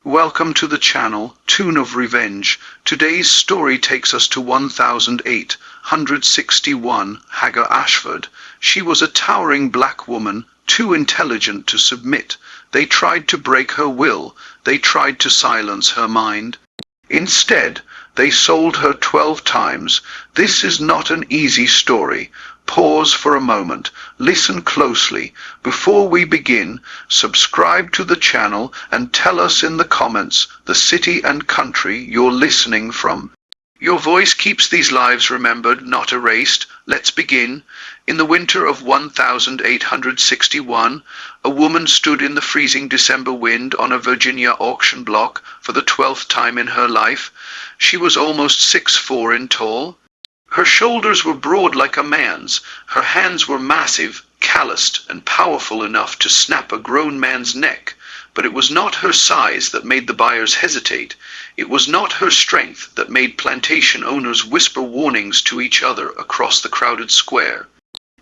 Welcome to the channel, Tune of Revenge. Today's story takes us to 1861, Hagar Ashford. She was a towering black woman, too intelligent to submit. They tried to break her will. They tried to silence her mind. Instead, they sold her 12 times. This is not an easy story. Pause for a moment, listen closely. Before we begin, subscribe to the channel and tell us in the comments the city and country you're listening from. Your voice keeps these lives remembered, not erased. Let's begin. In the winter of 1861, a woman stood in the freezing December wind on a Virginia auction block for the 12th time in her life. She was almost 6'4" in tall. Her shoulders were broad like a man's. Her hands were massive, calloused, and powerful enough to snap a grown man's neck. But it was not her size that made the buyers hesitate. It was not her strength that made plantation owners whisper warnings to each other across the crowded square.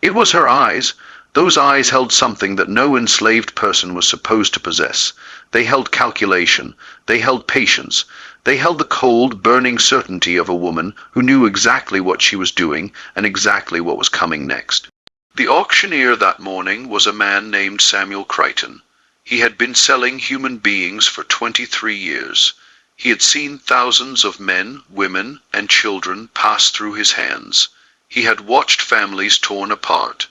It was her eyes. Those eyes held something that no enslaved person was supposed to possess. They held calculation. They held patience. They held the cold, burning certainty of a woman who knew exactly what she was doing and exactly what was coming next. The auctioneer that morning was a man named Samuel Crichton. He had been selling human beings for 23 years. He had seen thousands of men, women, and children pass through his hands. He had watched families torn apart.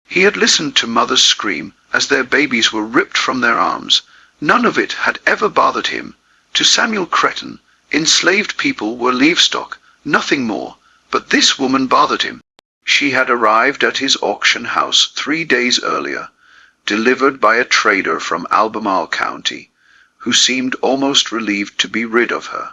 He had listened to mothers scream as their babies were ripped from their arms. None of it had ever bothered him. To Samuel Crichton, enslaved people were livestock, nothing more. But this woman bothered him. She had arrived at his auction house 3 days earlier, delivered by a trader from Albemarle County, who seemed almost relieved to be rid of her.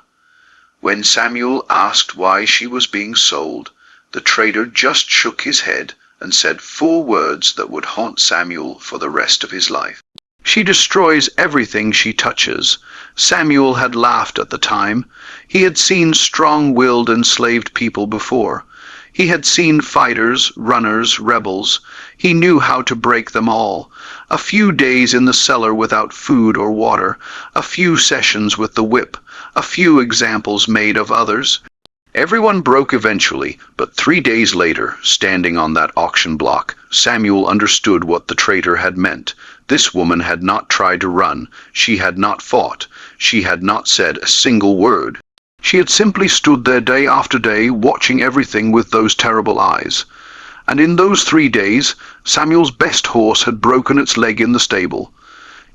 When Samuel asked why she was being sold, the trader just shook his head and said 4 words that would haunt Samuel for the rest of his life. She destroys everything she touches. Samuel had laughed at the time. He had seen strong-willed enslaved people before. He had seen fighters, runners, rebels. He knew how to break them all. A few days in the cellar without food or water, a few sessions with the whip, a few examples made of others. Everyone broke eventually, but 3 days later, standing on that auction block, Samuel understood what the trader had meant. This woman had not tried to run. She had not fought. She had not said a single word. She had simply stood there day after day, watching everything with those terrible eyes. And in those 3 days, Samuel's best horse had broken its leg in the stable.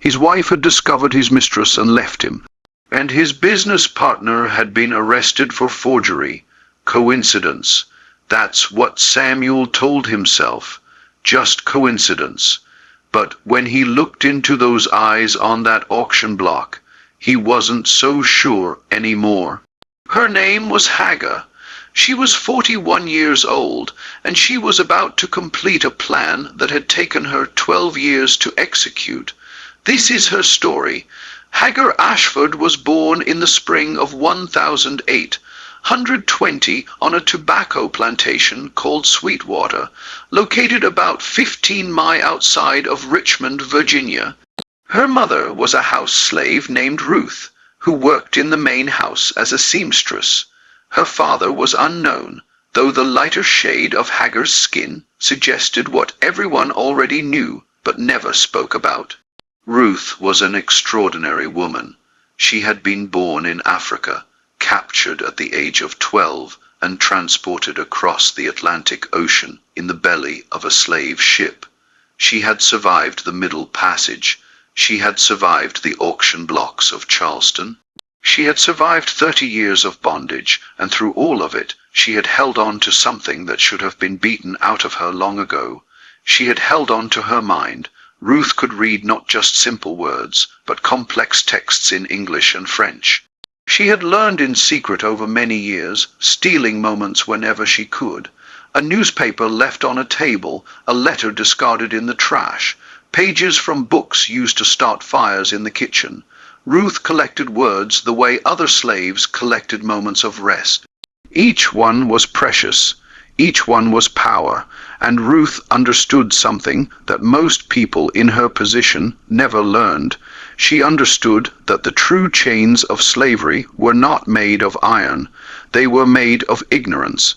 His wife had discovered his mistress and left him. And his business partner had been arrested for forgery. Coincidence. That's what Samuel told himself. Just coincidence. But when he looked into those eyes on that auction block, he wasn't so sure anymore. Her name was Hagar. She was 41 years old, and she was about to complete a plan that had taken her 12 years to execute. This is her story. Hagar Ashford was born in the spring of 1820 on a tobacco plantation called Sweetwater, located about 15 miles outside of Richmond, Virginia. Her mother was a house slave named Ruth, who worked in the main house as a seamstress. Her father was unknown, though the lighter shade of Hagar's skin suggested what everyone already knew but never spoke about. Ruth was an extraordinary woman. She had been born in Africa, captured at the age of 12, and transported across the Atlantic Ocean in the belly of a slave ship. She had survived the Middle Passage. She had survived the auction blocks of Charleston. She had survived 30 years of bondage, and through all of it, she had held on to something that should have been beaten out of her long ago. She had held on to her mind. Ruth could read not just simple words, but complex texts in English and French. She had learned in secret over many years, stealing moments whenever she could. A newspaper left on a table, a letter discarded in the trash, pages from books used to start fires in the kitchen. Ruth collected words the way other slaves collected moments of rest. Each one was precious. Each one was power, and Ruth understood something that most people in her position never learned. She understood that the true chains of slavery were not made of iron, they were made of ignorance.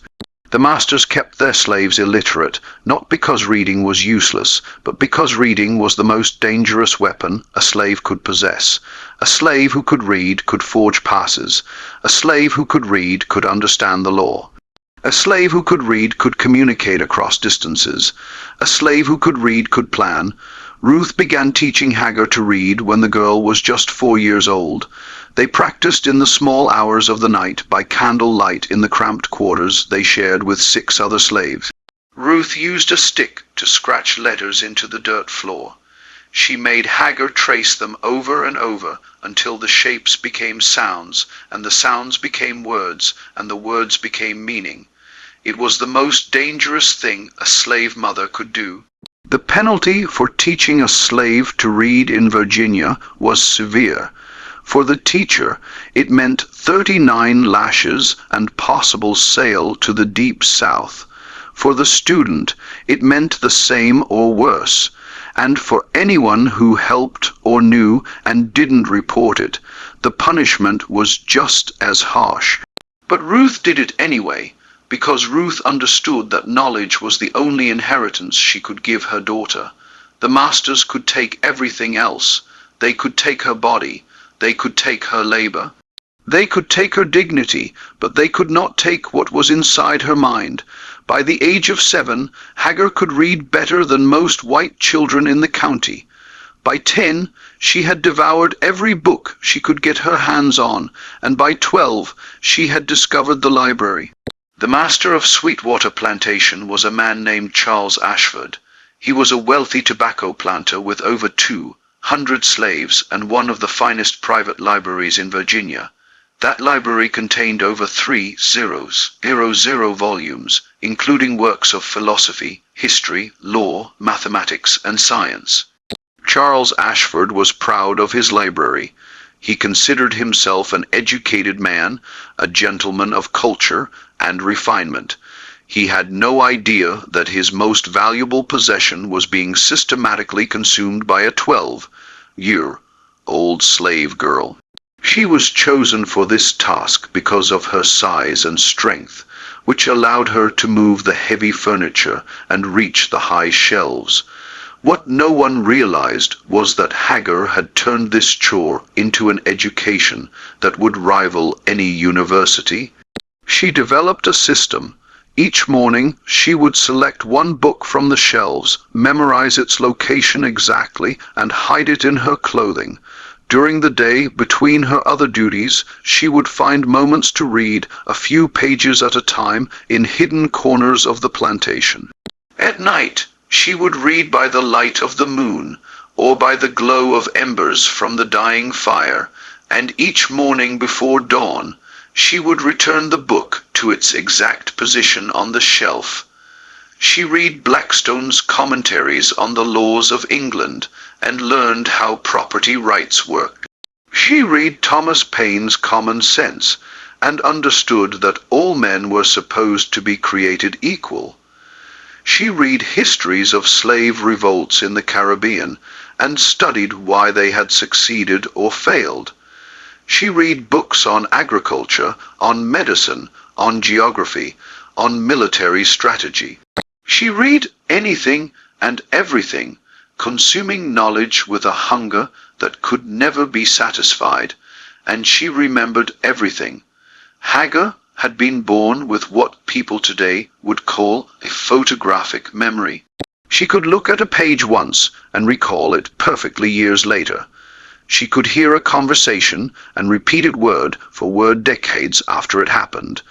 The masters kept their slaves illiterate, not because reading was useless, but because reading was the most dangerous weapon a slave could possess. A slave who could read could forge passes. A slave who could read could understand the law. A slave who could read could communicate across distances. A slave who could read could plan. Ruth began teaching Hagar to read when the girl was just 4 years old. They practiced in the small hours of the night by candle light in the cramped quarters they shared with 6 other slaves. Ruth used a stick to scratch letters into the dirt floor. She made Hagar trace them over and over until the shapes became sounds, and the sounds became words, and the words became meaning. It was the most dangerous thing a slave mother could do. The penalty for teaching a slave to read in Virginia was severe. For the teacher, it meant 39 lashes and possible sale to the deep south. For the student, it meant the same or worse. And for anyone who helped or knew and didn't report it, the punishment was just as harsh. But Ruth did it anyway, because Ruth understood that knowledge was the only inheritance she could give her daughter. The masters could take everything else. They could take her body. They could take her labor. They could take her dignity, but they could not take what was inside her mind. By the age of 7, Hagar could read better than most white children in the county. By 10, she had devoured every book she could get her hands on, and by 12, she had discovered the library. The master of Sweetwater Plantation was a man named Charles Ashford. He was a wealthy tobacco planter with over 200 slaves and one of the finest private libraries in Virginia. That library contained over 300 volumes, including works of philosophy, history, law, mathematics, and science. Charles Ashford was proud of his library. He considered himself an educated man, a gentleman of culture and refinement. He had no idea that his most valuable possession was being systematically consumed by a 12-year-old slave girl. She was chosen for this task because of her size and strength, which allowed her to move the heavy furniture and reach the high shelves. What no one realized was that Hagar had turned this chore into an education that would rival any university. She developed a system. Each morning, she would select one book from the shelves, memorize its location exactly, and hide it in her clothing. During the day, between her other duties, she would find moments to read, a few pages at a time, in hidden corners of the plantation. At night, she would read by the light of the moon, or by the glow of embers from the dying fire, and each morning before dawn, she would return the book to its exact position on the shelf. She read Blackstone's commentaries on the laws of England and learned how property rights worked. She read Thomas Paine's Common Sense and understood that all men were supposed to be created equal. She read histories of slave revolts in the Caribbean and studied why they had succeeded or failed. She read books on agriculture, on medicine, on geography, on military strategy. She read anything and everything, consuming knowledge with a hunger that could never be satisfied, and she remembered everything. Hagar had been born with what people today would call a photographic memory. She could look at a page once and recall it perfectly years later. She could hear a conversation and repeat it word for word decades after it happened.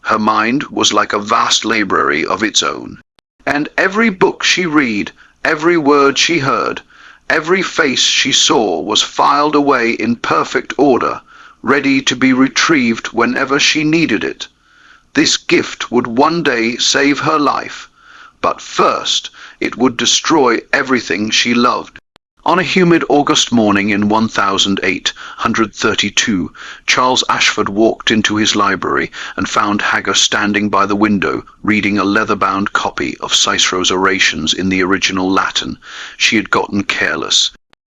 Her mind was like a vast library of its own. And every book she read, every word she heard, every face she saw was filed away in perfect order, ready to be retrieved whenever she needed it. This gift would one day save her life, but first it would destroy everything she loved. On a humid August morning in 1832, Charles Ashford walked into his library and found Hagar standing by the window, reading a leather-bound copy of Cicero's orations in the original Latin. She had gotten careless.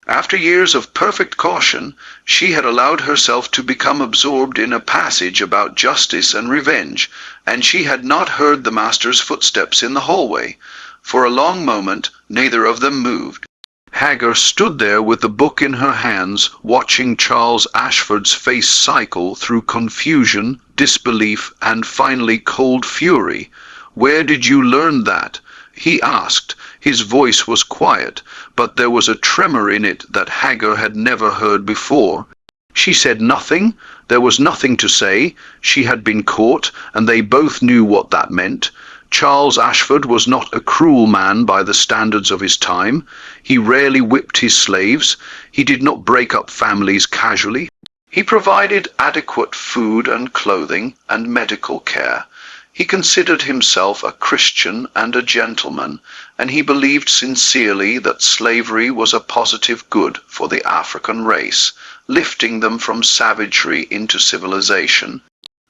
After years of perfect caution, she had allowed herself to become absorbed in a passage about justice and revenge, and she had not heard the master's footsteps in the hallway. For a long moment, neither of them moved. Hagar stood there with the book in her hands, watching Charles Ashford's face cycle through confusion, disbelief, and finally cold fury. "Where did you learn that?" he asked. His voice was quiet, but there was a tremor in it that Hagar had never heard before. She said nothing. There was nothing to say. She had been caught, and they both knew what that meant. Charles Ashford was not a cruel man by the standards of his time. He rarely whipped his slaves. He did not break up families casually. He provided adequate food and clothing and medical care. He considered himself a Christian and a gentleman, and he believed sincerely that slavery was a positive good for the African race, lifting them from savagery into civilization.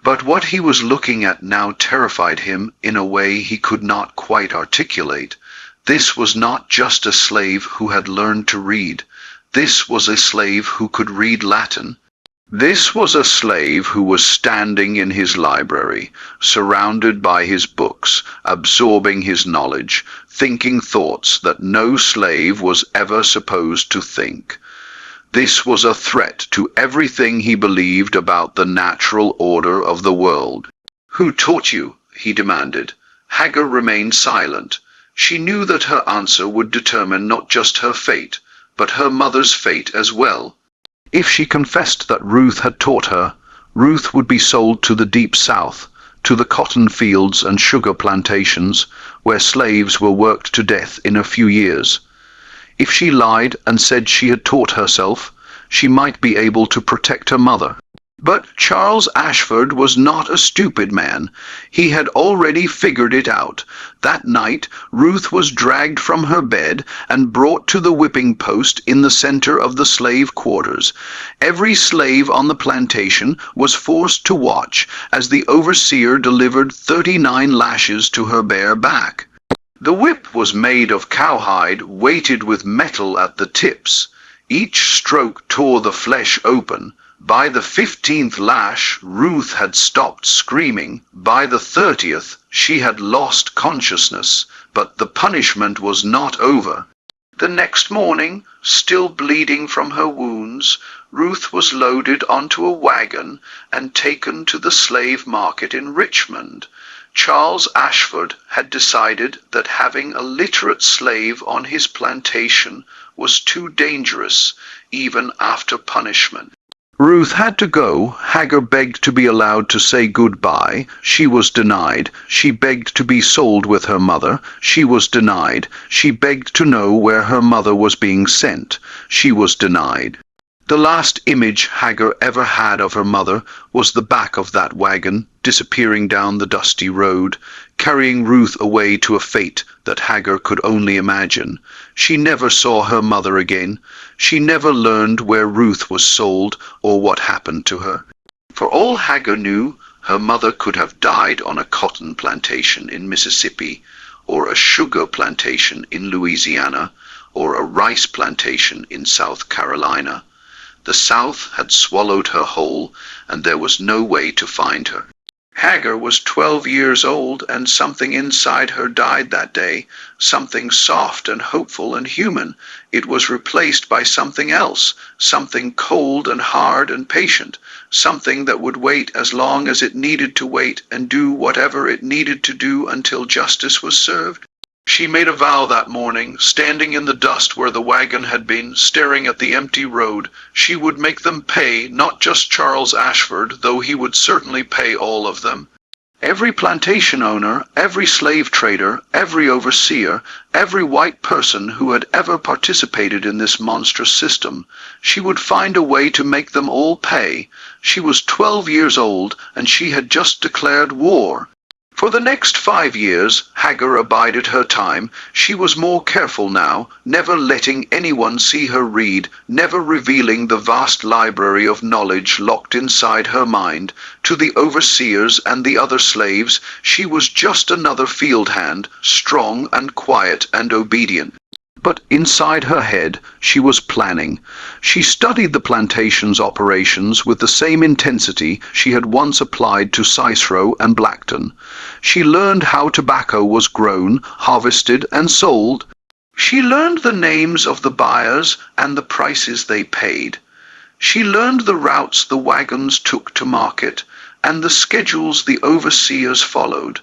But what he was looking at now terrified him in a way he could not quite articulate. This was not just a slave who had learned to read. This was a slave who could read Latin. This was a slave who was standing in his library, surrounded by his books, absorbing his knowledge, thinking thoughts that no slave was ever supposed to think. This was a threat to everything he believed about the natural order of the world. "Who taught you?" he demanded. Hagar remained silent. She knew that her answer would determine not just her fate, but her mother's fate as well. If she confessed that Ruth had taught her, Ruth would be sold to the Deep South, to the cotton fields and sugar plantations, where slaves were worked to death in a few years. If she lied and said she had taught herself, she might be able to protect her mother. But Charles Ashford was not a stupid man. He had already figured it out. That night, Ruth was dragged from her bed and brought to the whipping post in the center of the slave quarters. Every slave on the plantation was forced to watch as the overseer delivered 39 lashes to her bare back. The whip was made of cowhide, weighted with metal at the tips. Each stroke tore the flesh open. By the 15th lash, Ruth had stopped screaming. By the 30th, she had lost consciousness, but the punishment was not over. The next morning, still bleeding from her wounds, Ruth was loaded onto a wagon and taken to the slave market in Richmond. Charles Ashford had decided that having a literate slave on his plantation was too dangerous, even after punishment. Ruth had to go. Hagar begged to be allowed to say goodbye. She was denied. She begged to be sold with her mother. She was denied. She begged to know where her mother was being sent. She was denied. The last image Hagar ever had of her mother was the back of that wagon, disappearing down the dusty road, carrying Ruth away to a fate that Hagar could only imagine. She never saw her mother again. She never learned where Ruth was sold or what happened to her. For all Hagar knew, her mother could have died on a cotton plantation in Mississippi, or a sugar plantation in Louisiana, or a rice plantation in South Carolina. The South had swallowed her whole, and there was no way to find her. Hagar was 12 years old, and something inside her died that day, something soft and hopeful and human. It was replaced by something else, something cold and hard and patient, something that would wait as long as it needed to wait and do whatever it needed to do until justice was served. She made a vow that morning, standing in the dust where the wagon had been, staring at the empty road. She would make them pay, not just Charles Ashford, though he would certainly pay all of them. Every plantation owner, every slave trader, every overseer, every white person who had ever participated in this monstrous system. She would find a way to make them all pay. She was 12 years old, and she had just declared war. For the next 5 years, Hagar abided her time. She was more careful now, never letting anyone see her read, never revealing the vast library of knowledge locked inside her mind. To the overseers and the other slaves, she was just another field hand, strong and quiet and obedient. But inside her head, she was planning. She studied the plantation's operations with the same intensity she had once applied to Cicero and Blackton. She learned how tobacco was grown, harvested, and sold. She learned the names of the buyers and the prices they paid. She learned the routes the wagons took to market and the schedules the overseers followed.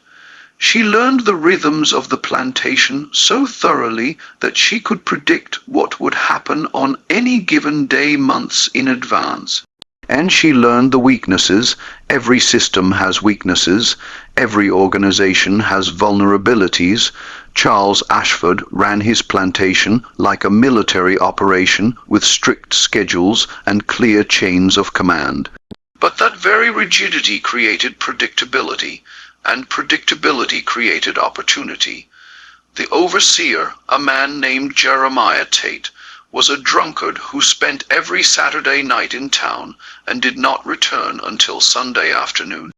She learned the rhythms of the plantation so thoroughly that she could predict what would happen on any given day months in advance. And she learned the weaknesses. Every system has weaknesses. Every organization has vulnerabilities. Charles Ashford ran his plantation like a military operation with strict schedules and clear chains of command. But that very rigidity created predictability, and predictability created opportunity. The overseer, a man named Jeremiah Tate, was a drunkard who spent every Saturday night in town and did not return until Sunday afternoon.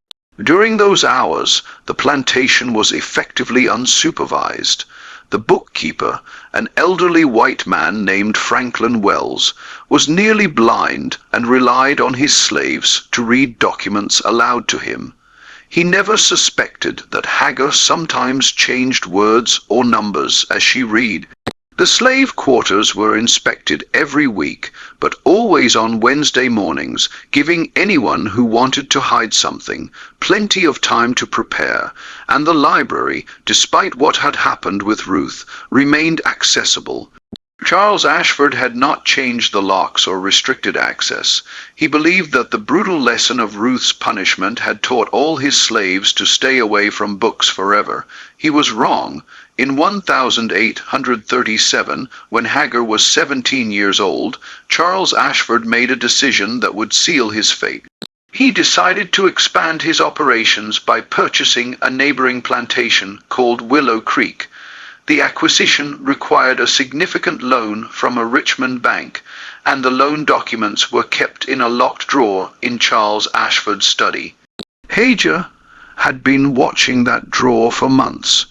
During those hours, the plantation was effectively unsupervised. The bookkeeper, an elderly white man named Franklin Wells, was nearly blind and relied on his slaves to read documents aloud to him. He never suspected that Hagar sometimes changed words or numbers as she read. The slave quarters were inspected every week, but always on Wednesday mornings, giving anyone who wanted to hide something plenty of time to prepare, and the library, despite what had happened with Ruth, remained accessible. Charles Ashford had not changed the locks or restricted access. He believed that the brutal lesson of Ruth's punishment had taught all his slaves to stay away from books forever. He was wrong. In 1837, when Hagar was 17 years old, Charles Ashford made a decision that would seal his fate. He decided to expand his operations by purchasing a neighboring plantation called Willow Creek. The acquisition required a significant loan from a Richmond bank, and the loan documents were kept in a locked drawer in Charles Ashford's study. Hagar had been watching that drawer for months.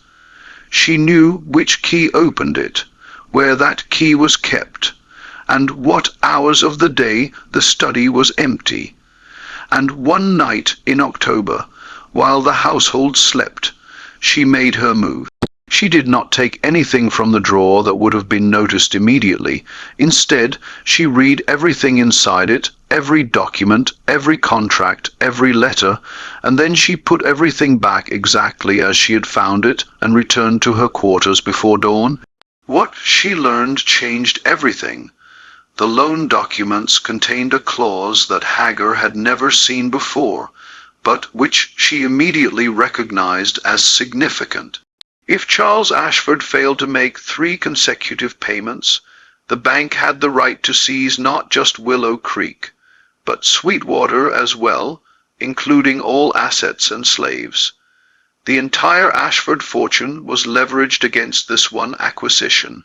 She knew which key opened it, where that key was kept, and what hours of the day the study was empty. And one night in October, while the household slept, she made her move. She did not take anything from the drawer that would have been noticed immediately. Instead, she read everything inside it, every document, every contract, every letter, and then she put everything back exactly as she had found it and returned to her quarters before dawn. What she learned changed everything. The loan documents contained a clause that Hagar had never seen before, but which she immediately recognized as significant. If Charles Ashford failed to make 3 consecutive payments, the bank had the right to seize not just Willow Creek, but Sweetwater as well, including all assets and slaves. The entire Ashford fortune was leveraged against this one acquisition.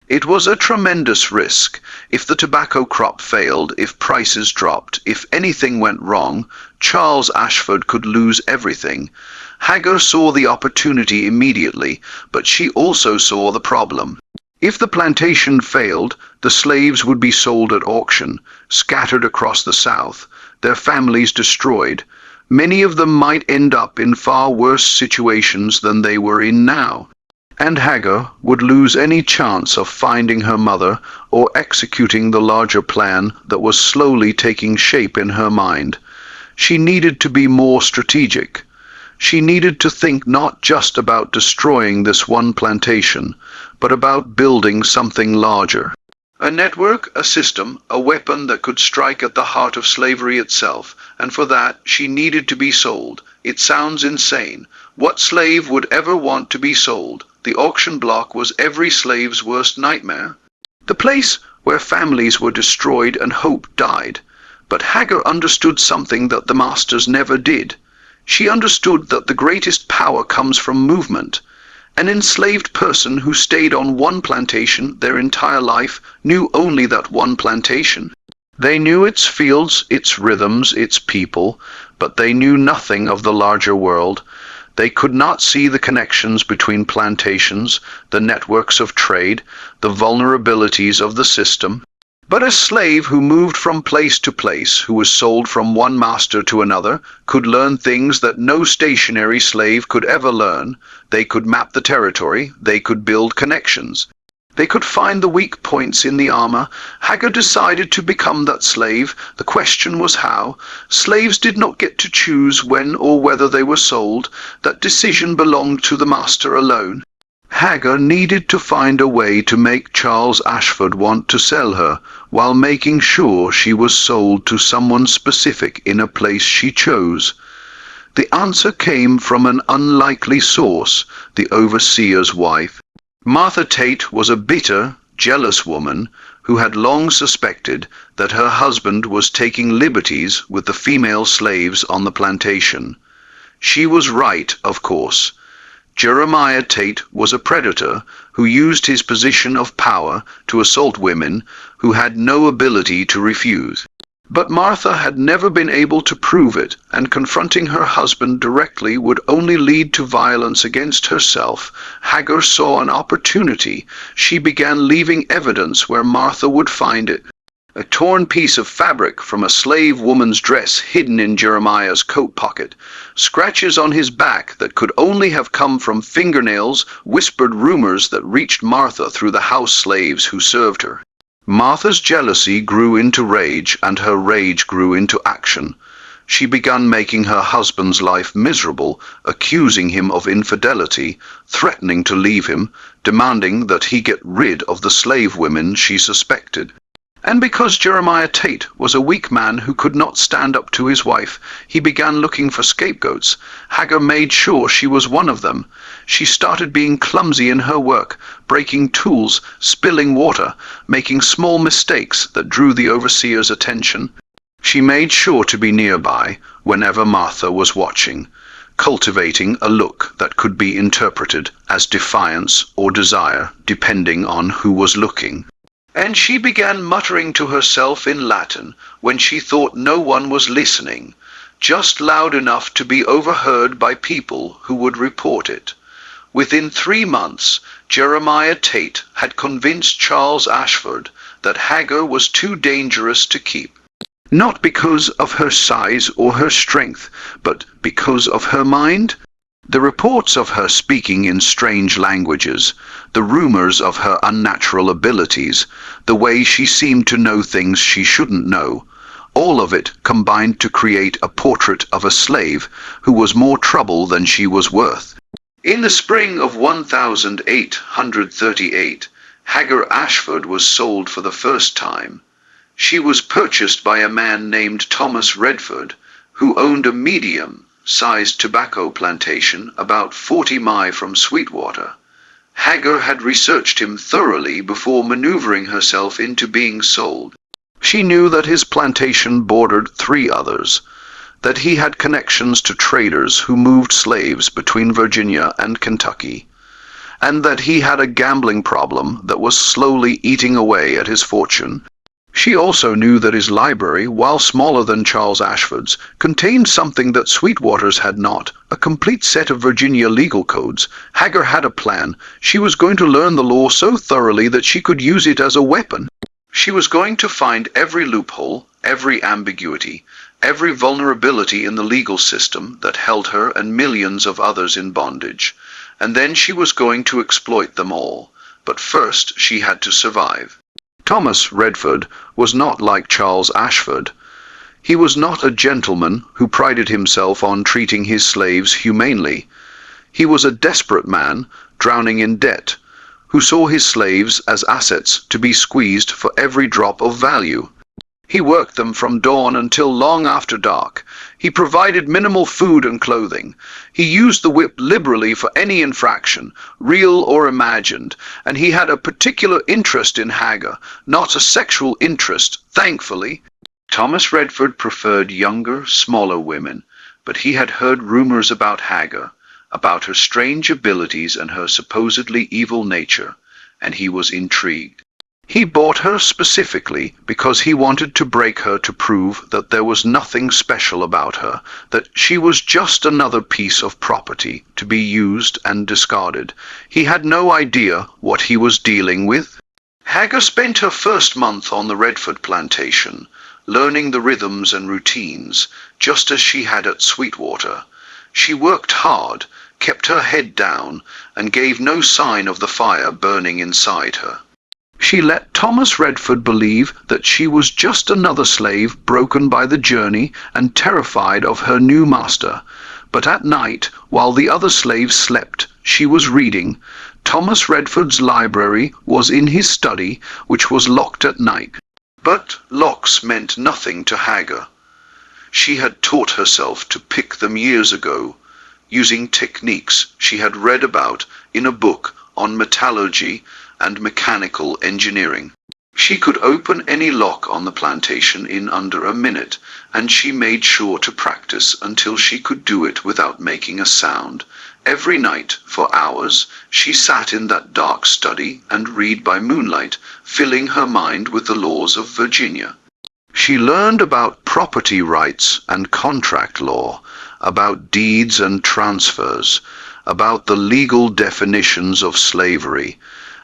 It was a tremendous risk. If the tobacco crop failed, if prices dropped, if anything went wrong, Charles Ashford could lose everything. Hagar saw the opportunity immediately, but she also saw the problem. If the plantation failed, the slaves would be sold at auction, scattered across the South, their families destroyed. Many of them might end up in far worse situations than they were in now. And Hagar would lose any chance of finding her mother or executing the larger plan that was slowly taking shape in her mind. She needed to be more strategic. She needed to think not just about destroying this one plantation, but about building something larger. A network, a system, a weapon that could strike at the heart of slavery itself, and for that she needed to be sold. It sounds insane. What slave would ever want to be sold? The auction block was every slave's worst nightmare. The place where families were destroyed and hope died. But Hagar understood something that the masters never did. She understood that the greatest power comes from movement. An enslaved person who stayed on one plantation their entire life knew only that one plantation. They knew its fields, its rhythms, its people, but they knew nothing of the larger world. They could not see the connections between plantations, the networks of trade, the vulnerabilities of the system. But a slave who moved from place to place, who was sold from one master to another, could learn things that no stationary slave could ever learn. They could map the territory, they could build connections. They could find the weak points in the armor. Hagar decided to become that slave. The question was how. Slaves did not get to choose when or whether they were sold. That decision belonged to the master alone. Hagar needed to find a way to make Charles Ashford want to sell her, while making sure she was sold to someone specific in a place she chose. The answer came from an unlikely source, the overseer's wife. Martha Tate was a bitter, jealous woman who had long suspected that her husband was taking liberties with the female slaves on the plantation. She was right, of course. Jeremiah Tate was a predator who used his position of power to assault women who had no ability to refuse. But Martha had never been able to prove it, and confronting her husband directly would only lead to violence against herself. Hagar saw an opportunity. She began leaving evidence where Martha would find it. A torn piece of fabric from a slave woman's dress hidden in Jeremiah's coat pocket, scratches on his back that could only have come from fingernails, whispered rumors that reached Martha through the house slaves who served her. Martha's jealousy grew into rage, and her rage grew into action. She began making her husband's life miserable, accusing him of infidelity, threatening to leave him, demanding that he get rid of the slave women she suspected. And because Jeremiah Tate was a weak man who could not stand up to his wife, he began looking for scapegoats. Hagar made sure she was one of them. She started being clumsy in her work, breaking tools, spilling water, making small mistakes that drew the overseer's attention. She made sure to be nearby whenever Martha was watching, cultivating a look that could be interpreted as defiance or desire, depending on who was looking. And she began muttering to herself in Latin when she thought no one was listening, just loud enough to be overheard by people who would report it. Within 3 months, Jeremiah Tate had convinced Charles Ashford that Hagar was too dangerous to keep. Not because of her size or her strength, but because of her mind. The reports of her speaking in strange languages, the rumors of her unnatural abilities, the way she seemed to know things she shouldn't know, all of it combined to create a portrait of a slave who was more trouble than she was worth. In the spring of 1838, Hagar Ashford was sold for the first time. She was purchased by a man named Thomas Redford, who owned a medium-sized tobacco plantation about 40 miles from Sweetwater. Hagar had researched him thoroughly before maneuvering herself into being sold. She knew that his plantation bordered 3 others, that he had connections to traders who moved slaves between Virginia and Kentucky, and that he had a gambling problem that was slowly eating away at his fortune. She also knew that his library, while smaller than Charles Ashford's, contained something that Sweetwater's had not, a complete set of Virginia legal codes. Hagar had a plan. She was going to learn the law so thoroughly that she could use it as a weapon. She was going to find every loophole, every ambiguity, every vulnerability in the legal system that held her and millions of others in bondage. And then she was going to exploit them all. But first she had to survive. Thomas Redford was not like Charles Ashford. He was not a gentleman who prided himself on treating his slaves humanely. He was a desperate man, drowning in debt, who saw his slaves as assets to be squeezed for every drop of value. He worked them from dawn until long after dark. He provided minimal food and clothing. He used the whip liberally for any infraction, real or imagined, and he had a particular interest in Hagar, not a sexual interest, thankfully. Thomas Redford preferred younger, smaller women, but he had heard rumors about Hagar, about her strange abilities and her supposedly evil nature, and he was intrigued. He bought her specifically because he wanted to break her to prove that there was nothing special about her, that she was just another piece of property to be used and discarded. He had no idea what he was dealing with. Hagar spent her first month on the Redford plantation, learning the rhythms and routines, just as she had at Sweetwater. She worked hard, kept her head down, and gave no sign of the fire burning inside her. She let Thomas Redford believe that she was just another slave broken by the journey and terrified of her new master. But at night, while the other slaves slept, she was reading. Thomas Redford's library was in his study, which was locked at night. But locks meant nothing to Hagar. She had taught herself to pick them years ago, using techniques she had read about in a book on metallurgy and mechanical engineering. She could open any lock on the plantation in under a minute, and she made sure to practice until she could do it without making a sound. Every night, for hours, she sat in that dark study and read by moonlight, filling her mind with the laws of Virginia. She learned about property rights and contract law, about deeds and transfers, about the legal definitions of slavery,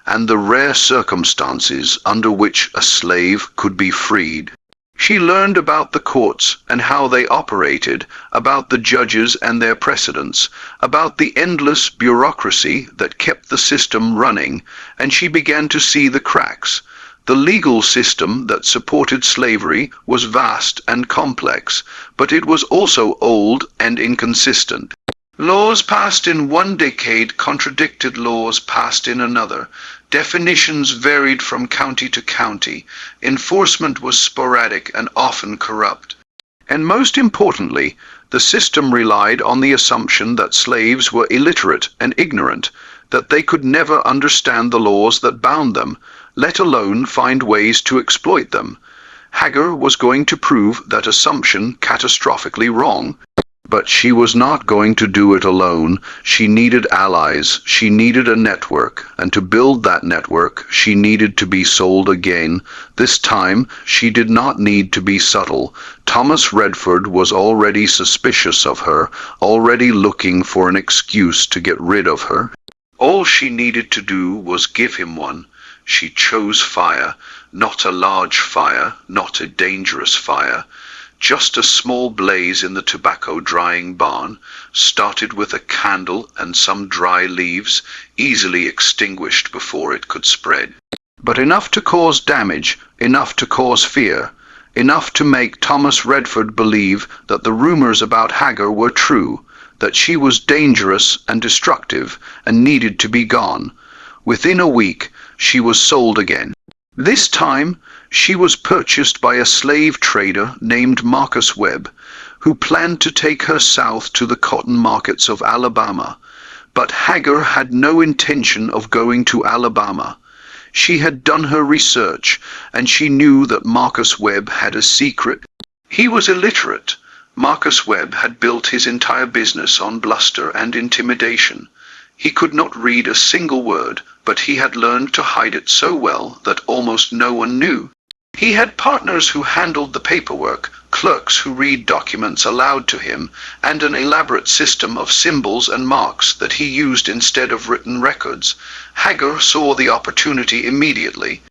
and the rare circumstances under which a slave could be freed. She learned about the courts and how they operated, about the judges and their precedents, about the endless bureaucracy that kept the system running, and she began to see the cracks. The legal system that supported slavery was vast and complex, but it was also old and inconsistent. Laws passed in one decade contradicted laws passed in another. Definitions varied from county to county. Enforcement was sporadic and often corrupt. And most importantly, the system relied on the assumption that slaves were illiterate and ignorant, that they could never understand the laws that bound them, let alone find ways to exploit them. Hagar was going to prove that assumption catastrophically wrong. But she was not going to do it alone. She needed allies. She needed a network. And to build that network, she needed to be sold again. This time, she did not need to be subtle. Thomas Redford was already suspicious of her, already looking for an excuse to get rid of her. All she needed to do was give him one. She chose fire, not a large fire, not a dangerous fire. Just a small blaze in the tobacco drying barn, started with a candle and some dry leaves, easily extinguished before it could spread. But enough to cause damage, enough to cause fear, enough to make Thomas Redford believe that the rumors about Hagar were true, that she was dangerous and destructive and needed to be gone. Within a week, she was sold again. This time, she was purchased by a slave trader named Marcus Webb, who planned to take her south to the cotton markets of Alabama. But Hagar had no intention of going to Alabama. She had done her research, and she knew that Marcus Webb had a secret. He was illiterate. Marcus Webb had built his entire business on bluster and intimidation. He could not read a single word, but he had learned to hide it so well that almost no one knew. He had partners who handled the paperwork, clerks who read documents aloud to him, and an elaborate system of symbols and marks that he used instead of written records. Hagar saw the opportunity immediately.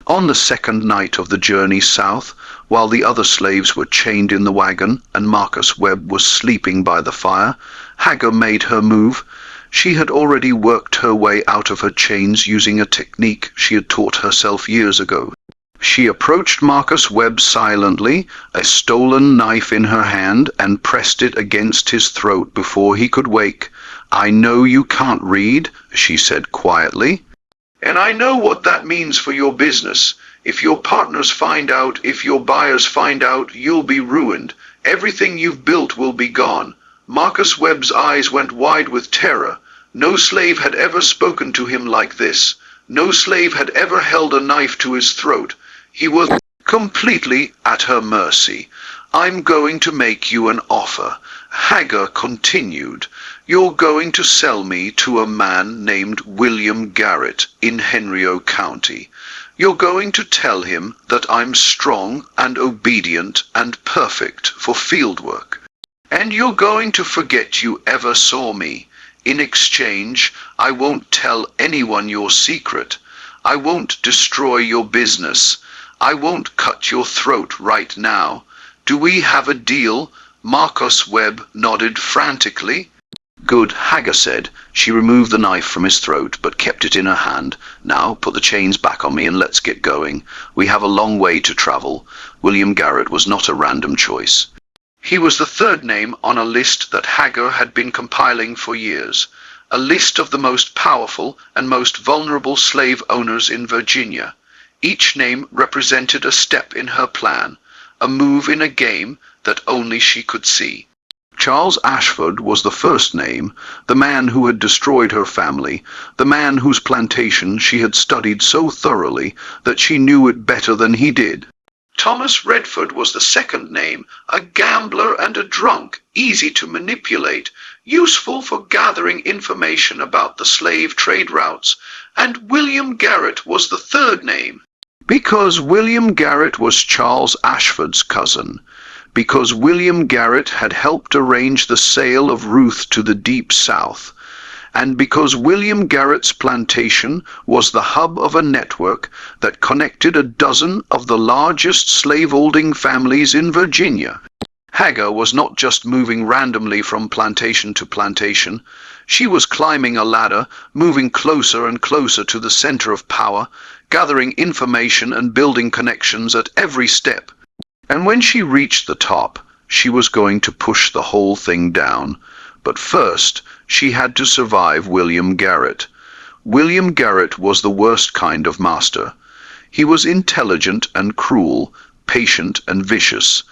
On the second night of the journey south, while the other slaves were chained in the wagon and Marcus Webb was sleeping by the fire, Hagar made her move. She had already worked her way out of her chains using a technique she had taught herself years ago. She approached Marcus Webb silently, a stolen knife in her hand, and pressed it against his throat before he could wake. "I know you can't read," she said quietly. "And I know what that means for your business. If your partners find out, if your buyers find out, you'll be ruined. Everything you've built will be gone." Marcus Webb's eyes went wide with terror. No slave had ever spoken to him like this. No slave had ever held a knife to his throat. He was completely at her mercy. "I'm going to make you an offer," Hagar continued. You're going to sell me to a man named William Garrett in Henrio County. You're going to tell him that I'm strong and obedient and perfect for field work. And you're going to forget you ever saw me. In exchange, I won't tell anyone your secret. I won't destroy your business. I won't cut your throat right now. Do we have a deal? Marcus Webb nodded frantically. Good, Hagar said. She removed the knife from his throat, but kept it in her hand. Now, put the chains back on me and let's get going. We have a long way to travel. William Garrett was not a random choice. He was the third name on a list that Hagar had been compiling for years. A list of the most powerful and most vulnerable slave owners in Virginia. Each name represented a step in her plan, a move in a game that only she could see. Charles Ashford was the first name, the man who had destroyed her family, the man whose plantation she had studied so thoroughly that she knew it better than he did. Thomas Redford was the second name, a gambler and a drunk, easy to manipulate, useful for gathering information about the slave trade routes, and William Garrett was the third name. Because William Garrett was Charles Ashford's cousin. Because William Garrett had helped arrange the sale of Ruth to the Deep South, and because William Garrett's plantation was the hub of a network that connected a dozen of the largest slaveholding families in Virginia. Hagar was not just moving randomly from plantation to plantation. She was climbing a ladder, moving closer and closer to the center of power, gathering information and building connections at every step. And when she reached the top, she was going to push the whole thing down. But first, she had to survive William Garrett. William Garrett was the worst kind of master. He was intelligent and cruel, patient and vicious,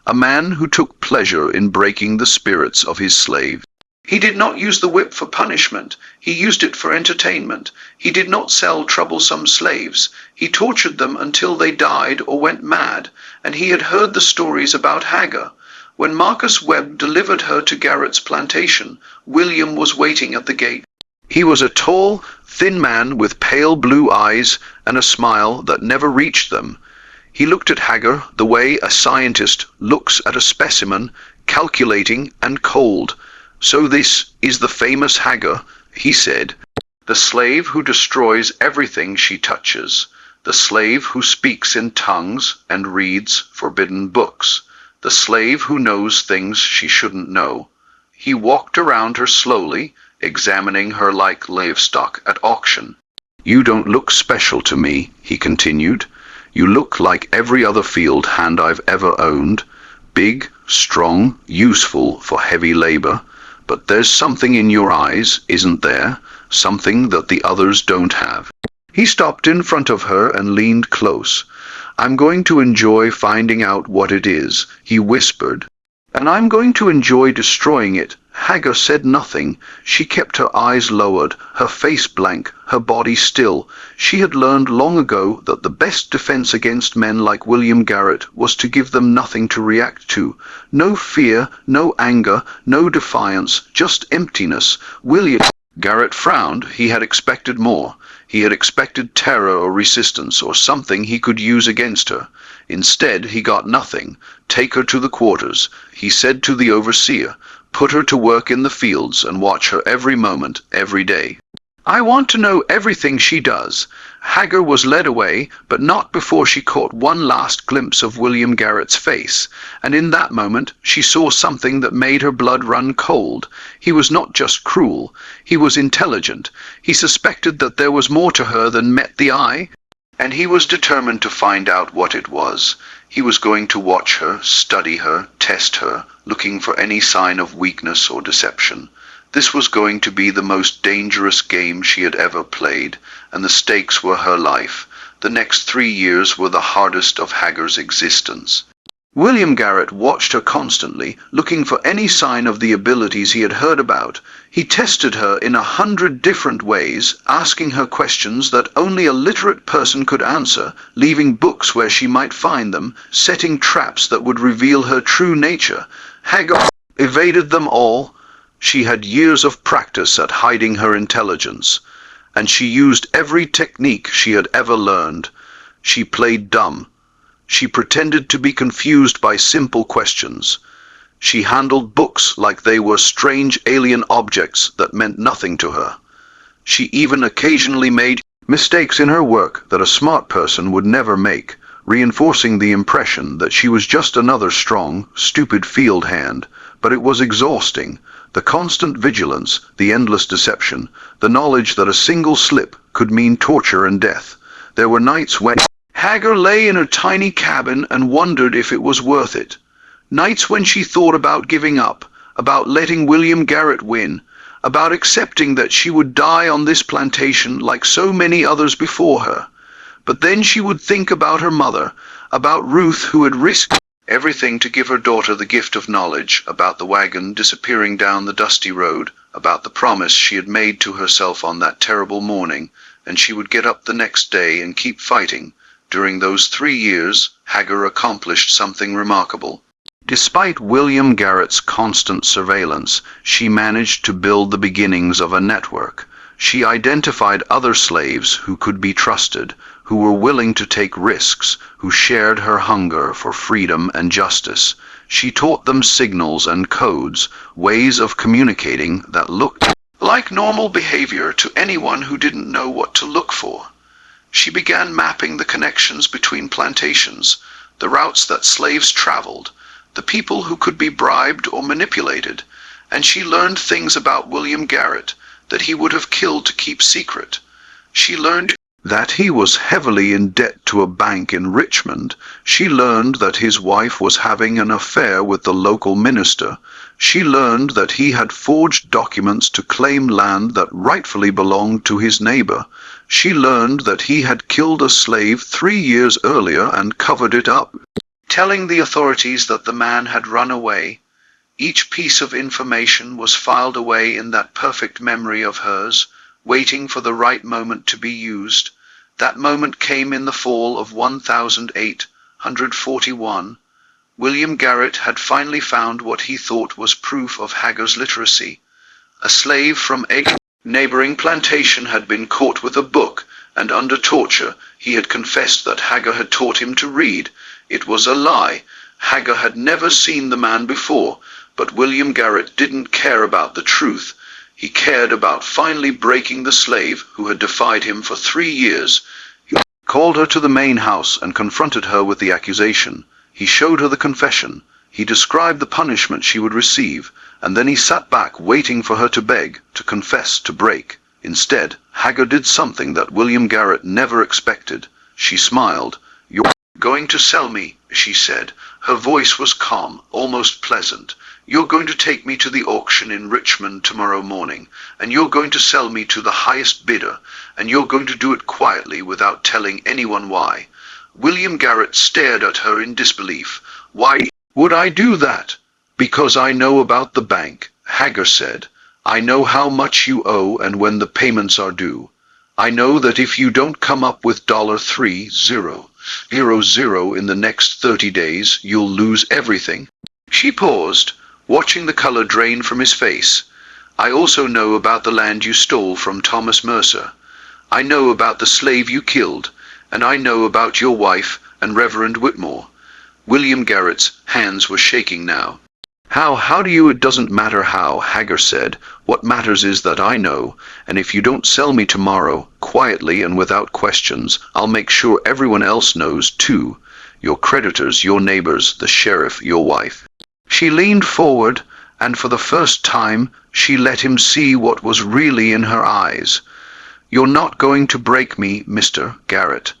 a man who took pleasure in breaking the spirits of his slaves. He did not use the whip for punishment. He used it for entertainment. He did not sell troublesome slaves. He tortured them until they died or went mad, and he had heard the stories about Hagar. When Marcus Webb delivered her to Garrett's plantation, William was waiting at the gate. He was a tall, thin man with pale blue eyes and a smile that never reached them. He looked at Hagar the way a scientist looks at a specimen, calculating and cold. So this is the famous Hagar, he said, the slave who destroys everything she touches, the slave who speaks in tongues and reads forbidden books, the slave who knows things she shouldn't know. He walked around her slowly, examining her like livestock at auction. You don't look special to me, he continued. You look like every other field hand I've ever owned, big, strong, useful for heavy labor. But there's something in your eyes, isn't there? Something that the others don't have. He stopped in front of her and leaned close. I'm going to enjoy finding out what it is, he whispered. And I'm going to enjoy destroying it. Hagar said nothing. She kept her eyes lowered, her face blank, her body still. She had learned long ago that the best defense against men like William Garrett was to give them nothing to react to. No fear, no anger, no defiance, just emptiness. William Garrett frowned. He had expected more. He had expected terror or resistance or something he could use against her. Instead, he got nothing. Take her to the quarters, he said to the overseer. Put her to work in the fields and watch her every moment, every day. I want to know everything she does. Hagar was led away, but not before she caught one last glimpse of William Garrett's face, and in that moment she saw something that made her blood run cold. He was not just cruel, he was intelligent. He suspected that there was more to her than met the eye, and he was determined to find out what it was. He was going to watch her, study her, test her, looking for any sign of weakness or deception. This was going to be the most dangerous game she had ever played, and the stakes were her life. The next 3 years were the hardest of Hagar's existence. William Garrett watched her constantly, looking for any sign of the abilities he had heard about. He tested her in 100 different ways, asking her questions that only a literate person could answer, leaving books where she might find them, setting traps that would reveal her true nature. Hagar evaded them all. She had years of practice at hiding her intelligence, and she used every technique she had ever learned. She played dumb. She pretended to be confused by simple questions. She handled books like they were strange alien objects that meant nothing to her. She even occasionally made mistakes in her work that a smart person would never make, reinforcing the impression that she was just another strong, stupid field hand. But it was exhausting. The constant vigilance, the endless deception, the knowledge that a single slip could mean torture and death. There were nights when Hagar lay in her tiny cabin and wondered if it was worth it. Nights when she thought about giving up, about letting William Garrett win, about accepting that she would die on this plantation like so many others before her. But then she would think about her mother, about Ruth, who had risked everything to give her daughter the gift of knowledge, about the wagon disappearing down the dusty road, about the promise she had made to herself on that terrible morning, and she would get up the next day and keep fighting. During those 3 years, Hagar accomplished something remarkable. Despite William Garrett's constant surveillance, she managed to build the beginnings of a network. She identified other slaves who could be trusted, who were willing to take risks, who shared her hunger for freedom and justice. She taught them signals and codes, ways of communicating that looked like normal behavior to anyone who didn't know what to look for. She began mapping the connections between plantations, the routes that slaves traveled, the people who could be bribed or manipulated, and she learned things about William Garrett that he would have killed to keep secret. She learned that he was heavily in debt to a bank in Richmond. She learned that his wife was having an affair with the local minister. She learned that he had forged documents to claim land that rightfully belonged to his neighbor. She learned that he had killed a slave 3 years earlier and covered it up, telling the authorities that the man had run away. Each piece of information was filed away in that perfect memory of hers, waiting for the right moment to be used. That moment came in the fall of 1841. William Garrett had finally found what he thought was proof of Hagar's literacy. A slave from a neighboring plantation had been caught with a book, and under torture he had confessed that Hagar had taught him to read. It was a lie. Hagar had never seen the man before, but William Garrett didn't care about the truth. He cared about finally breaking the slave who had defied him for 3 years. He called her to the main house and confronted her with the accusation. He showed her the confession. He described the punishment she would receive, and then he sat back waiting for her to beg, to confess, to break. Instead, Hagar did something that William Garrett never expected. She smiled. "You're going to sell me," she said. Her voice was calm, almost pleasant. "You're going to take me to the auction in Richmond tomorrow morning, and you're going to sell me to the highest bidder, and you're going to do it quietly without telling anyone why." William Garrett stared at her in disbelief. "Why would I do that?" "Because I know about the bank," Hagar said. "I know how much you owe and when the payments are due. I know that if you don't come up with $3,000 in the next 30 days, you'll lose everything." She paused, watching the color drain from his face. "I also know about the land you stole from Thomas Mercer. I know about the slave you killed, and I know about your wife and Reverend Whitmore." William Garrett's hands were shaking now. How do you? "It doesn't matter how," Hagar said. "What matters is that I know, and if you don't sell me tomorrow, quietly and without questions, I'll make sure everyone else knows too. Your creditors, your neighbors, the sheriff, your wife." She leaned forward, and for the first time, she let him see what was really in her eyes. "You're not going to break me, Mr. Garrett.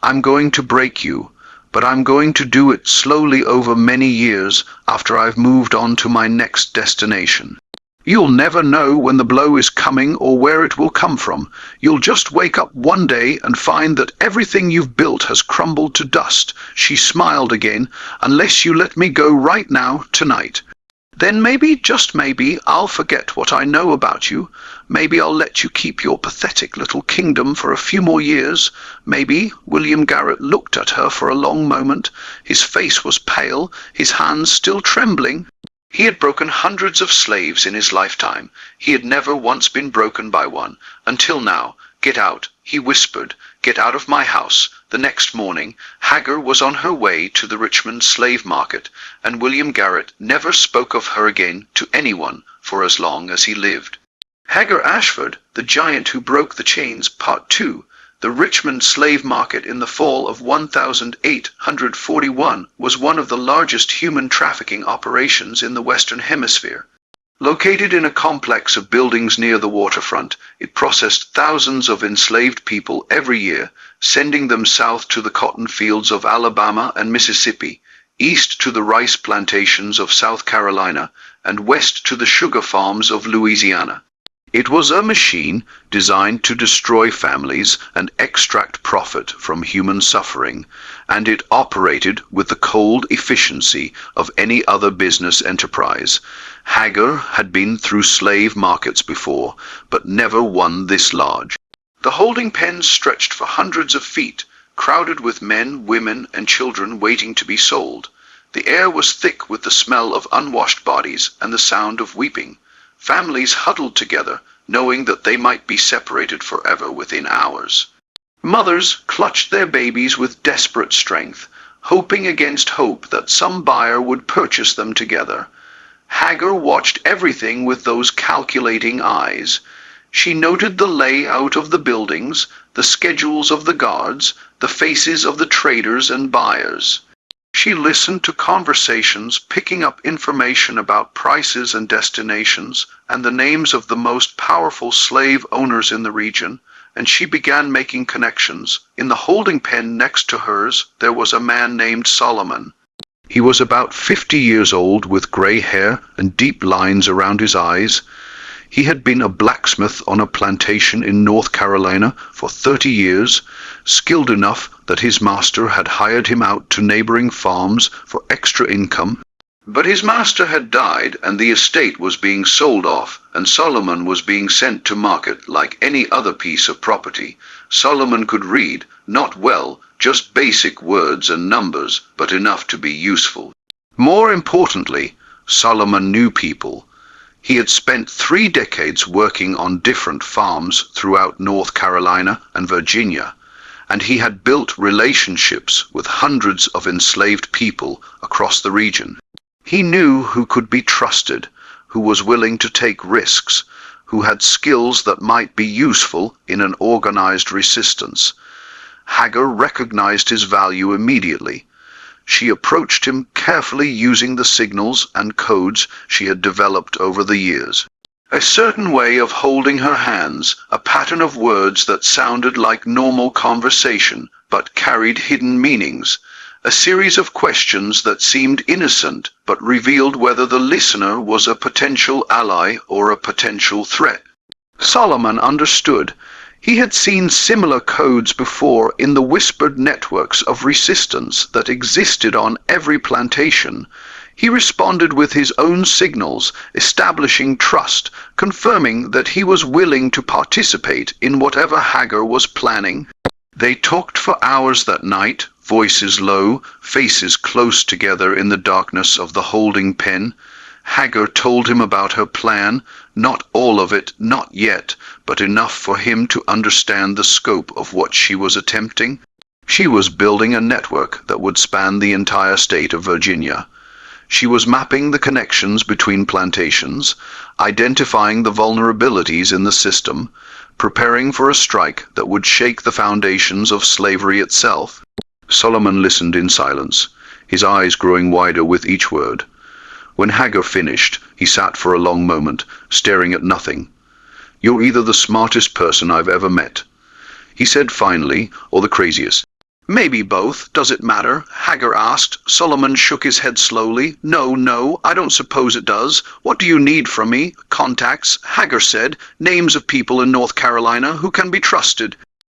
I'm going to break you, but I'm going to do it slowly over many years after I've moved on to my next destination. You'll never know when the blow is coming or where it will come from. You'll just wake up one day and find that everything you've built has crumbled to dust." She smiled again. "Unless you let me go right now, tonight. Then maybe, just maybe, I'll forget what I know about you. Maybe I'll let you keep your pathetic little kingdom for a few more years. Maybe." William Garrett looked at her for a long moment. His face was pale, his hands still trembling. He had broken hundreds of slaves in his lifetime. He had never once been broken by one, until now. "Get out," he whispered. "Get out of my house." The next morning, Hagar was on her way to the Richmond slave market, and William Garrett never spoke of her again to anyone for as long as he lived. Hagar Ashford, the giant who broke the chains, Part 2. The Richmond slave market in the fall of 1841 was one of the largest human trafficking operations in the Western Hemisphere. Located in a complex of buildings near the waterfront, it processed thousands of enslaved people every year, sending them south to the cotton fields of Alabama and Mississippi, east to the rice plantations of South Carolina, and west to the sugar farms of Louisiana. It was a machine designed to destroy families and extract profit from human suffering, and it operated with the cold efficiency of any other business enterprise. Hagar had been through slave markets before, but never one this large. The holding pens stretched for hundreds of feet, crowded with men, women, and children waiting to be sold. The air was thick with the smell of unwashed bodies and the sound of weeping. Families huddled together, knowing that they might be separated forever within hours. Mothers clutched their babies with desperate strength, hoping against hope that some buyer would purchase them together. Hagar watched everything with those calculating eyes. She noted the layout of the buildings, the schedules of the guards, the faces of the traders and buyers. She listened to conversations, picking up information about prices and destinations, and the names of the most powerful slave owners in the region, and she began making connections. In the holding pen next to hers, there was a man named Solomon. He was about 50 years old, with gray hair and deep lines around his eyes. He had been a blacksmith on a plantation in North Carolina for 30 years, skilled enough that his master had hired him out to neighboring farms for extra income. But his master had died, and the estate was being sold off, and Solomon was being sent to market like any other piece of property. Solomon could read, not well, just basic words and numbers, but enough to be useful. More importantly, Solomon knew people. He had spent 3 decades working on different farms throughout North Carolina and Virginia, and he had built relationships with hundreds of enslaved people across the region. He knew who could be trusted, who was willing to take risks, who had skills that might be useful in an organized resistance. Hagar recognized his value immediately. She approached him carefully, using the signals and codes she had developed over the years. A certain way of holding her hands, a pattern of words that sounded like normal conversation but carried hidden meanings, a series of questions that seemed innocent but revealed whether the listener was a potential ally or a potential threat. Solomon understood. He had seen similar codes before in the whispered networks of resistance that existed on every plantation. He responded with his own signals, establishing trust, confirming that he was willing to participate in whatever Hagar was planning. They talked for hours that night, voices low, faces close together in the darkness of the holding pen. Hagar told him about her plan, not all of it, not yet, but enough for him to understand the scope of what she was attempting. She was building a network that would span the entire state of Virginia. She was mapping the connections between plantations, identifying the vulnerabilities in the system, preparing for a strike that would shake the foundations of slavery itself. Solomon listened in silence, his eyes growing wider with each word. When Hagar finished, he sat for a long moment, staring at nothing. "You're either the smartest person I've ever met," he said finally, "or the craziest." "Maybe both. Does it matter?" Hagar asked. Solomon shook his head slowly. No, I don't suppose it does. What do you need from me?" "Contacts," Hagar said. "Names of people in North Carolina who can be trusted.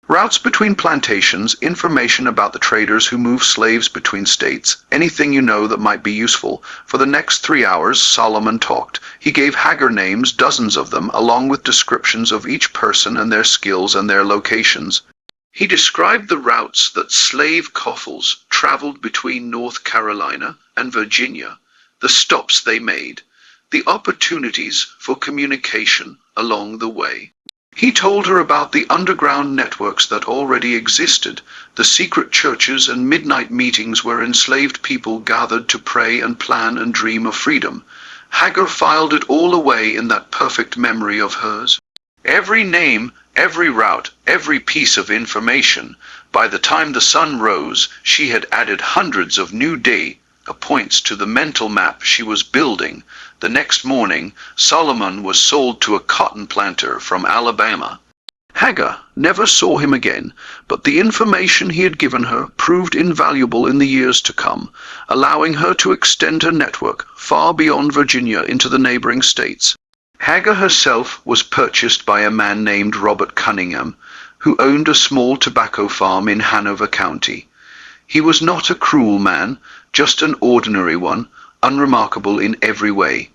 Routes between plantations, information about the traders who move slaves between states, anything you know that might be useful." For the next 3 hours, Solomon talked. He gave Hagar names, dozens of them, along with descriptions of each person and their skills and their locations. He described the routes that slave coffles traveled between North Carolina and Virginia, the stops they made, the opportunities for communication along the way. He told her about the underground networks that already existed, the secret churches and midnight meetings where enslaved people gathered to pray and plan and dream of freedom. Hagar filed it all away in that perfect memory of hers. Every name, every route, every piece of information. By the time the sun rose, she had added hundreds of new data points to the mental map she was building. The next morning, Solomon was sold to a cotton planter from Alabama. Hagar never saw him again, but the information he had given her proved invaluable in the years to come, allowing her to extend her network far beyond Virginia into the neighboring states. Hagar herself was purchased by a man named Robert Cunningham, who owned a small tobacco farm in Hanover County. He was not a cruel man, just an ordinary one, unremarkable in every way.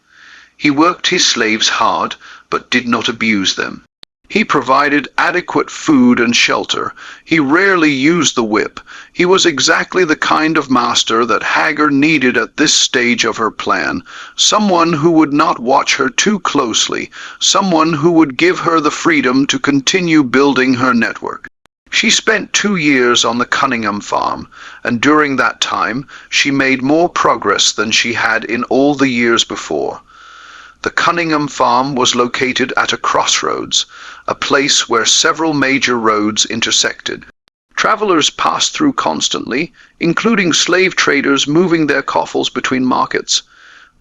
He worked his slaves hard, but did not abuse them. He provided adequate food and shelter. He rarely used the whip. He was exactly the kind of master that Hagar needed at this stage of her plan, someone who would not watch her too closely, someone who would give her the freedom to continue building her network. She spent 2 years on the Cunningham farm, and during that time she made more progress than she had in all the years before. The Cunningham farm was located at a crossroads, a place where several major roads intersected. Travelers passed through constantly, including slave traders moving their coffles between markets,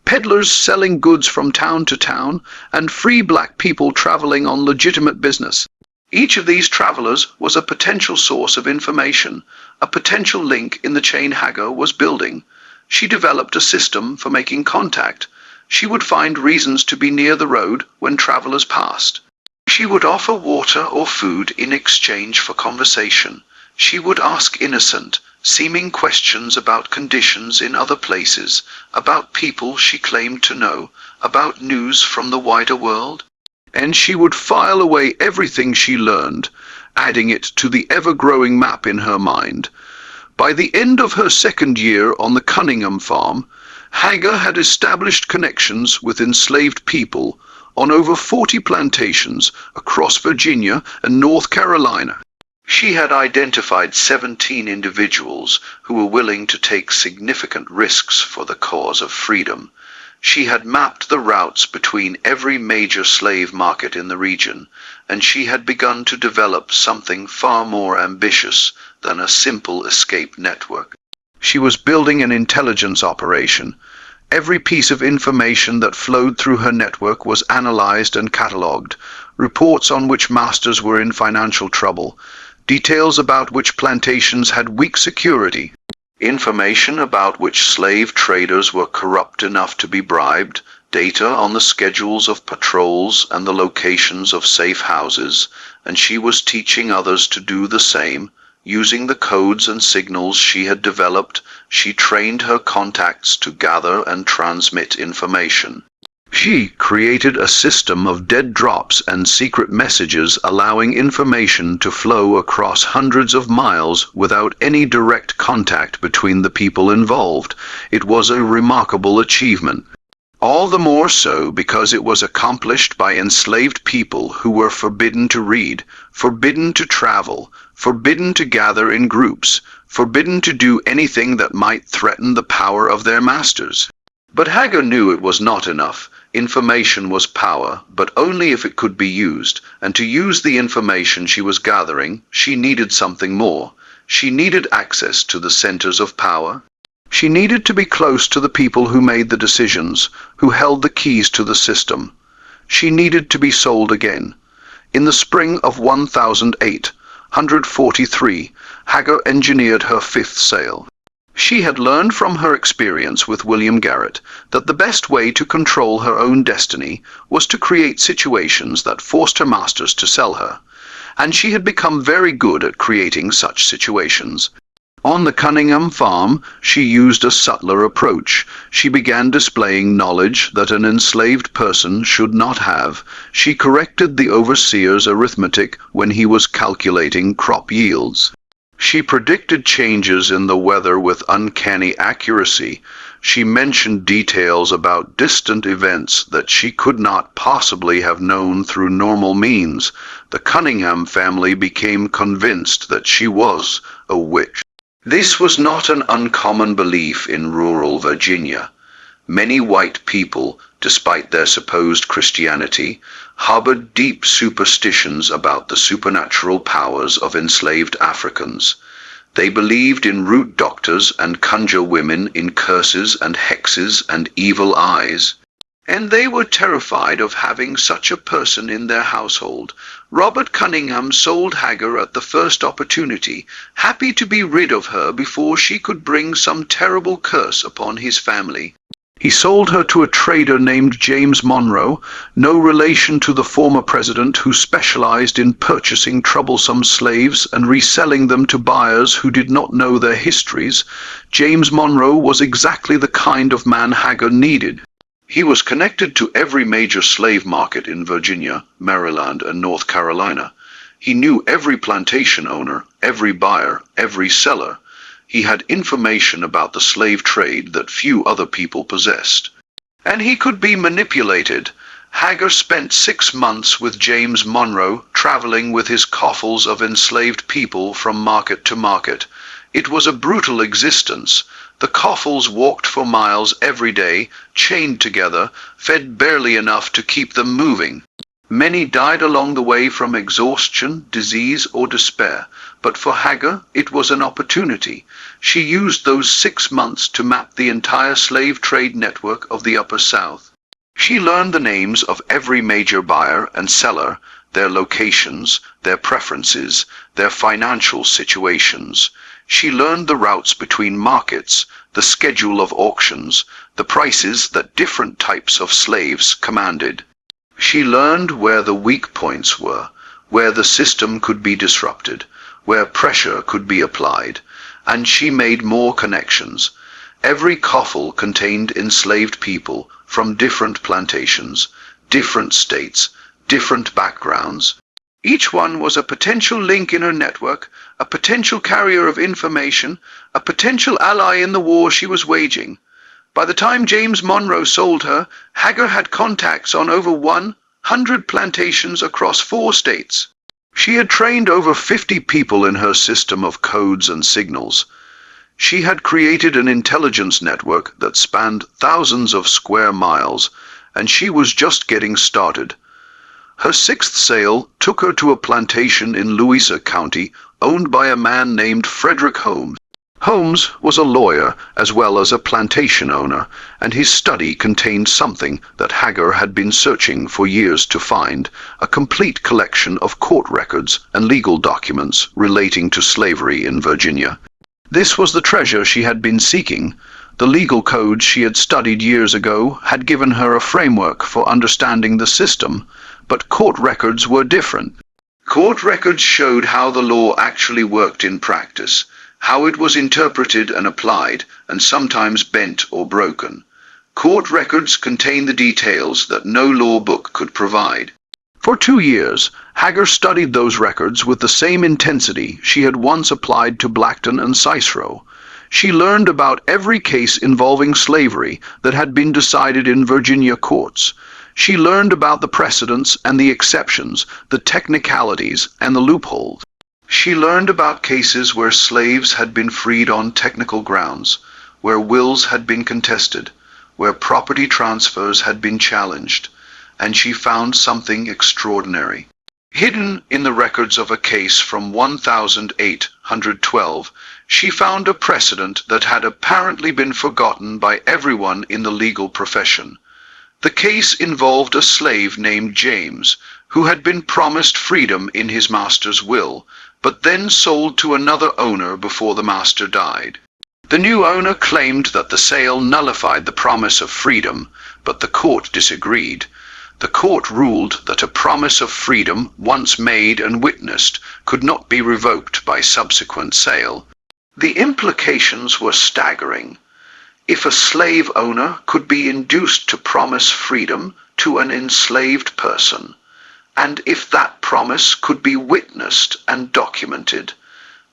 peddlers selling goods from town to town, and free black people traveling on legitimate business. Each of these travelers was a potential source of information, a potential link in the chain Hagar was building. She developed a system for making contact. She would find reasons to be near the road when travelers passed. She would offer water or food in exchange for conversation. She would ask innocent, seeming questions about conditions in other places, about people she claimed to know, about news from the wider world. And she would file away everything she learned, adding it to the ever-growing map in her mind. By the end of her second year on the Cunningham farm, Hagar had established connections with enslaved people on over 40 plantations across Virginia and North Carolina. She had identified 17 individuals who were willing to take significant risks for the cause of freedom. She had mapped the routes between every major slave market in the region, and she had begun to develop something far more ambitious than a simple escape network. She was building an intelligence operation. Every piece of information that flowed through her network was analyzed and catalogued, reports on which masters were in financial trouble, details about which plantations had weak security, information about which slave traders were corrupt enough to be bribed, data on the schedules of patrols and the locations of safe houses, and she was teaching others to do the same. Using the codes and signals she had developed, she trained her contacts to gather and transmit information. She created a system of dead drops and secret messages allowing information to flow across hundreds of miles without any direct contact between the people involved. It was a remarkable achievement. All the more so because it was accomplished by enslaved people who were forbidden to read, forbidden to travel, forbidden to gather in groups, forbidden to do anything that might threaten the power of their masters. But Hagar knew it was not enough. Information was power, but only if it could be used, and to use the information she was gathering, she needed something more. She needed access to the centers of power. She needed to be close to the people who made the decisions, who held the keys to the system. She needed to be sold again. In the spring of 1843, Hagar engineered her 5th sale. She had learned from her experience with William Garrett that the best way to control her own destiny was to create situations that forced her masters to sell her, and she had become very good at creating such situations. On the Cunningham farm, she used a subtler approach. She began displaying knowledge that an enslaved person should not have. She corrected the overseer's arithmetic when he was calculating crop yields. She predicted changes in the weather with uncanny accuracy. She mentioned details about distant events that she could not possibly have known through normal means. The Cunningham family became convinced that she was a witch. This was not an uncommon belief in rural Virginia. Many white people, despite their supposed Christianity, harbored deep superstitions about the supernatural powers of enslaved Africans. They believed in root doctors and conjure women in curses and hexes and evil eyes. And they were terrified of having such a person in their household. Robert Cunningham sold Hagar at the first opportunity, happy to be rid of her before she could bring some terrible curse upon his family. He sold her to a trader named James Monroe, no relation to the former president, who specialized in purchasing troublesome slaves and reselling them to buyers who did not know their histories. James Monroe was exactly the kind of man Hagar needed. He was connected to every major slave market in Virginia, Maryland, and North Carolina. He knew every plantation owner, every buyer, every seller. He had information about the slave trade that few other people possessed. And he could be manipulated. Hagar spent 6 months with James Monroe, traveling with his coffles of enslaved people from market to market. It was a brutal existence. The coffles walked for miles every day, chained together, fed barely enough to keep them moving. Many died along the way from exhaustion, disease, or despair, but for Hagar it was an opportunity. She used those 6 months to map the entire slave trade network of the Upper South. She learned the names of every major buyer and seller, their locations, their preferences, their financial situations. She learned the routes between markets, the schedule of auctions, the prices that different types of slaves commanded. She learned where the weak points were, where the system could be disrupted, where pressure could be applied, and she made more connections. Every coffle contained enslaved people from different plantations, different states, different backgrounds. Each one was a potential link in her network, a potential carrier of information, a potential ally in the war she was waging. By the time James Monroe sold her, Hagar had contacts on over 100 plantations across 4 states. She had trained over 50 people in her system of codes and signals. She had created an intelligence network that spanned thousands of square miles, and she was just getting started. Her 6th sale took her to a plantation in Louisa County owned by a man named Frederick Holmes. Holmes was a lawyer as well as a plantation owner, and his study contained something that Hagar had been searching for years to find, a complete collection of court records and legal documents relating to slavery in Virginia. This was the treasure she had been seeking. The legal codes she had studied years ago had given her a framework for understanding the system, but court records were different. Court records showed how the law actually worked in practice, how it was interpreted and applied, and sometimes bent or broken. Court records contained the details that no law book could provide. For 2 years, Hagar studied those records with the same intensity she had once applied to Blackton and Cicero. She learned about every case involving slavery that had been decided in Virginia courts. She learned about the precedents and the exceptions, the technicalities and the loopholes. She learned about cases where slaves had been freed on technical grounds, where wills had been contested, where property transfers had been challenged, and she found something extraordinary. Hidden in the records of a case from 1812, she found a precedent that had apparently been forgotten by everyone in the legal profession. The case involved a slave named James, who had been promised freedom in his master's will, but then sold to another owner before the master died. The new owner claimed that the sale nullified the promise of freedom, but the court disagreed. The court ruled that a promise of freedom, once made and witnessed, could not be revoked by subsequent sale. The implications were staggering. If a slave owner could be induced to promise freedom to an enslaved person, and if that promise could be witnessed and documented,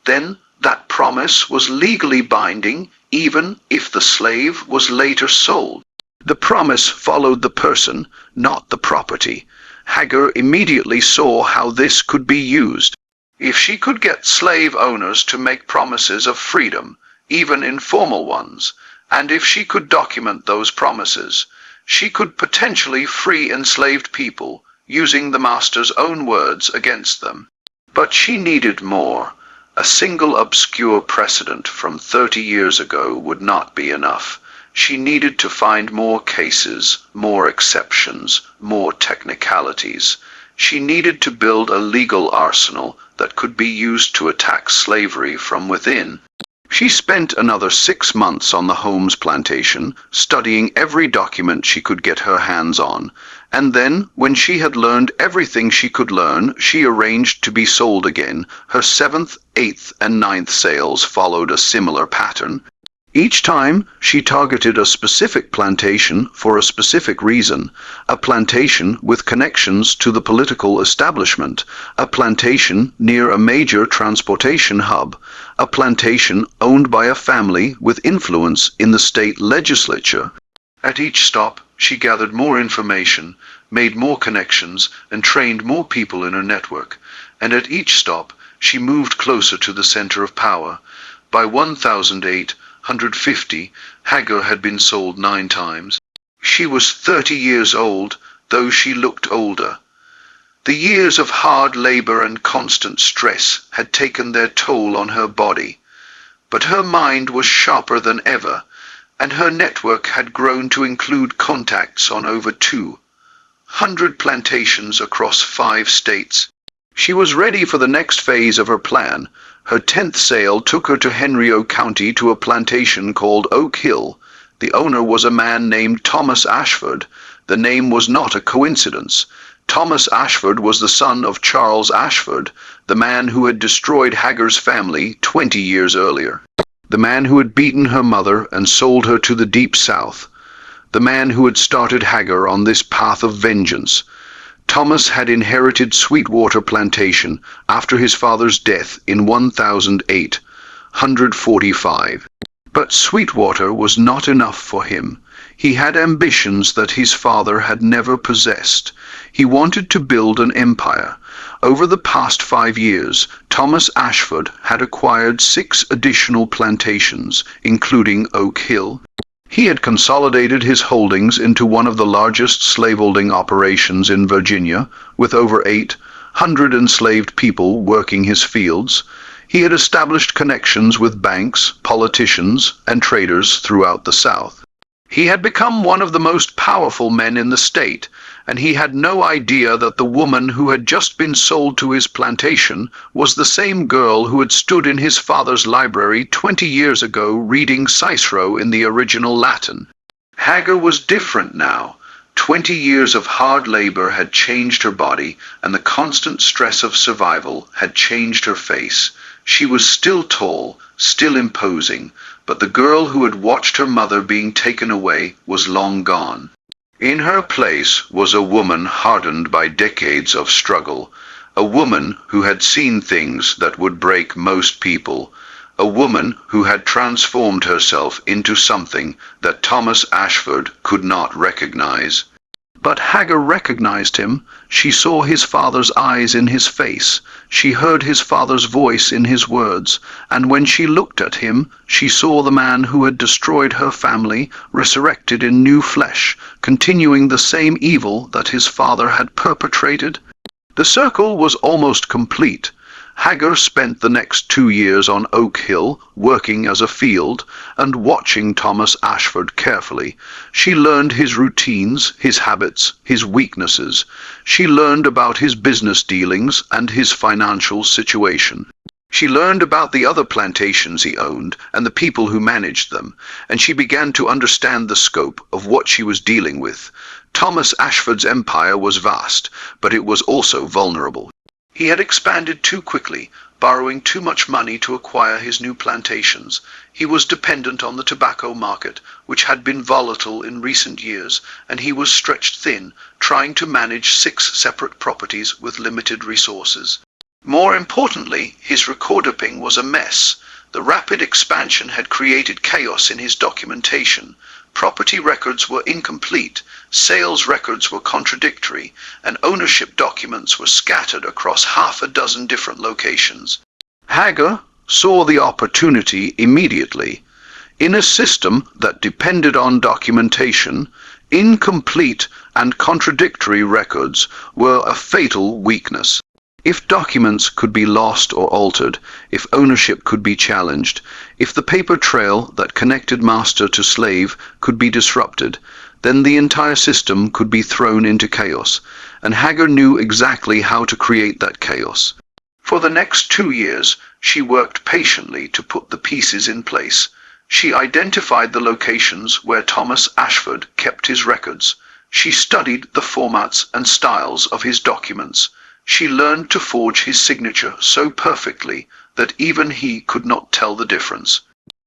then That promise was legally binding, even if the slave was later sold. The promise followed the person, not the property. Hagar immediately saw how this could be used. If she could get slave owners to make promises of freedom, even informal ones, and if she could document those promises, she could potentially free enslaved people, using the master's own words against them. But she needed more. A single obscure precedent from 30 years ago would not be enough. She needed to find more cases, more exceptions, more technicalities. She needed to build a legal arsenal that could be used to attack slavery from within. She spent another 6 months on the Holmes plantation, studying every document she could get her hands on, and then, when she had learned everything she could learn, she arranged to be sold again. Her 7th, 8th, and 9th sales followed a similar pattern. Each time, she targeted a specific plantation for a specific reason, a plantation with connections to the political establishment, a plantation near a major transportation hub, a plantation owned by a family with influence in the state legislature. At each stop, she gathered more information, made more connections, and trained more people in her network. And at each stop, she moved closer to the center of power. By 1850, Hagar had been sold 9 times. She was 30 years old, though she looked older. The years of hard labor and constant stress had taken their toll on her body. But her mind was sharper than ever, and her network had grown to include contacts on over 200 plantations across 5 states. She was ready for the next phase of her plan. Her 10th sale took her to Henry County to a plantation called Oak Hill. The owner was a man named Thomas Ashford. The name was not a coincidence. Thomas Ashford was the son of Charles Ashford, the man who had destroyed Hagar's family 20 years earlier. The man who had beaten her mother and sold her to the Deep South. The man who had started Hagar on this path of vengeance. Thomas had inherited Sweetwater Plantation after his father's death in 1845. But Sweetwater was not enough for him. He had ambitions that his father had never possessed. He wanted to build an empire. Over the past 5 years, Thomas Ashford had acquired 6 additional plantations, including Oak Hill. He had consolidated his holdings into one of the largest slaveholding operations in Virginia, with over 800 enslaved people working his fields. He had established connections with banks, politicians, and traders throughout the South. He had become one of the most powerful men in the state, and he had no idea that the woman who had just been sold to his plantation was the same girl who had stood in his father's library 20 years ago reading Cicero in the original Latin. Hagar was different now. 20 years of hard labor had changed her body, and the constant stress of survival had changed her face. She was still tall, still imposing, but the girl who had watched her mother being taken away was long gone. In her place was a woman hardened by decades of struggle, a woman who had seen things that would break most people, a woman who had transformed herself into something that Thomas Ashford could not recognize. But Hagar recognized him. She saw his father's eyes in his face. She heard his father's voice in his words. And when she looked at him, she saw the man who had destroyed her family, resurrected in new flesh, continuing the same evil that his father had perpetrated. The circle was almost complete. Hagar spent the next 2 years on Oak Hill, working as a field, and watching Thomas Ashford carefully. She learned his routines, his habits, his weaknesses. She learned about his business dealings and his financial situation. She learned about the other plantations he owned and the people who managed them, and she began to understand the scope of what she was dealing with. Thomas Ashford's empire was vast, but it was also vulnerable. He had expanded too quickly, borrowing too much money to acquire his new plantations. He was dependent on the tobacco market, which had been volatile in recent years, and he was stretched thin, trying to manage 6 separate properties with limited resources. More importantly, his recording was a mess. The rapid expansion had created chaos in his documentation. Property records were incomplete, sales records were contradictory, and ownership documents were scattered across half a dozen different locations. Hagar saw the opportunity immediately. In a system that depended on documentation, incomplete and contradictory records were a fatal weakness. If documents could be lost or altered, if ownership could be challenged, if the paper trail that connected master to slave could be disrupted, then the entire system could be thrown into chaos, and Hagar knew exactly how to create that chaos. For the next 2 years, she worked patiently to put the pieces in place. She identified the locations where Thomas Ashford kept his records. She studied the formats and styles of his documents. She learned to forge his signature so perfectly that even he could not tell the difference.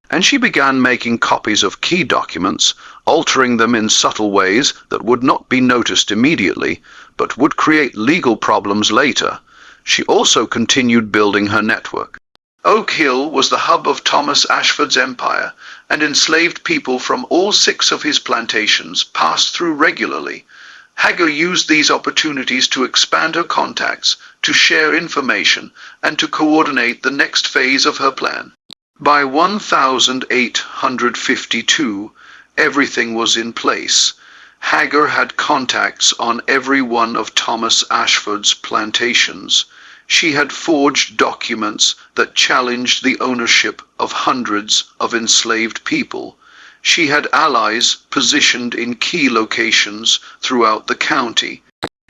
And she began making copies of key documents, altering them in subtle ways that would not be noticed immediately, but would create legal problems later. She also continued building her network. Oak Hill was the hub of Thomas Ashford's empire, and enslaved people from all 6 of his plantations passed through regularly. Hagar used these opportunities to expand her contacts, to share information, and to coordinate the next phase of her plan. By 1852, everything was in place. Hagar had contacts on every one of Thomas Ashford's plantations. She had forged documents that challenged the ownership of hundreds of enslaved people. She had allies positioned in key locations throughout the county.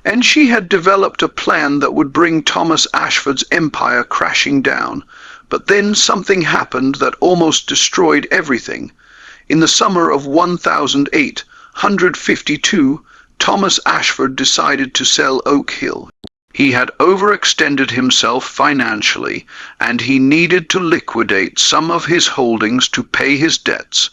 And she had developed a plan that would bring Thomas Ashford's empire crashing down. But then something happened that almost destroyed everything. In the summer of 1852, Thomas Ashford decided to sell Oak Hill. He had overextended himself financially, and he needed to liquidate some of his holdings to pay his debts.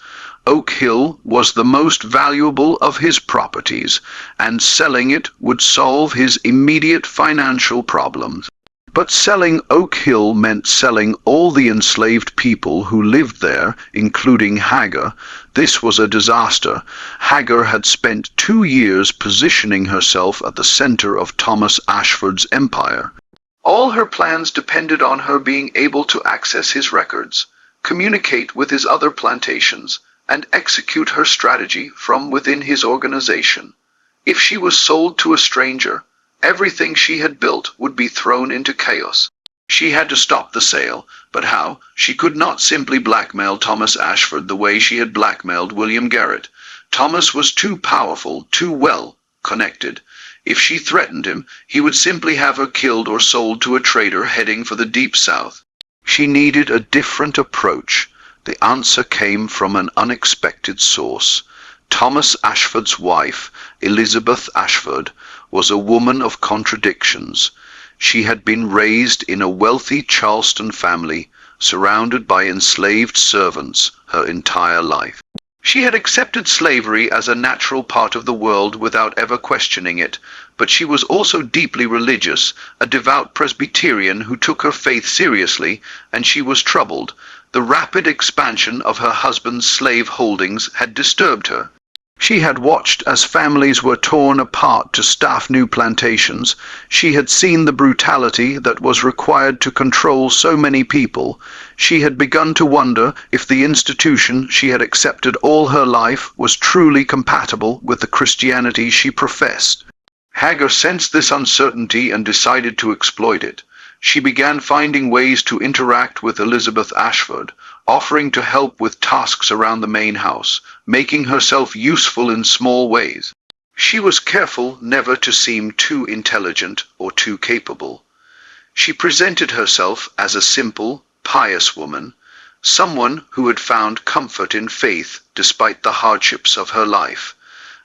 Oak Hill was the most valuable of his properties, and selling it would solve his immediate financial problems. But selling Oak Hill meant selling all the enslaved people who lived there, including Hagar. This was a disaster. Hagar had spent 2 years positioning herself at the center of Thomas Ashford's empire. All her plans depended on her being able to access his records, communicate with his other plantations, and execute her strategy from within his organization. If she was sold to a stranger, everything she had built would be thrown into chaos. She had to stop the sale, but how? She could not simply blackmail Thomas Ashford the way she had blackmailed William Garrett. Thomas was too powerful, too well connected. If she threatened him, he would simply have her killed or sold to a trader heading for the Deep South. She needed a different approach. The answer came from an unexpected source. Thomas Ashford's wife, Elizabeth Ashford, was a woman of contradictions. She had been raised in a wealthy Charleston family, surrounded by enslaved servants her entire life. She had accepted slavery as a natural part of the world without ever questioning it, but she was also deeply religious, a devout Presbyterian who took her faith seriously, and she was troubled. The rapid expansion of her husband's slave holdings had disturbed her. She had watched as families were torn apart to staff new plantations. She had seen the brutality that was required to control so many people. She had begun to wonder if the institution she had accepted all her life was truly compatible with the Christianity she professed. Hagar sensed this uncertainty and decided to exploit it. She began finding ways to interact with Elizabeth Ashford, offering to help with tasks around the main house, making herself useful in small ways. She was careful never to seem too intelligent or too capable. She presented herself as a simple, pious woman, someone who had found comfort in faith despite the hardships of her life,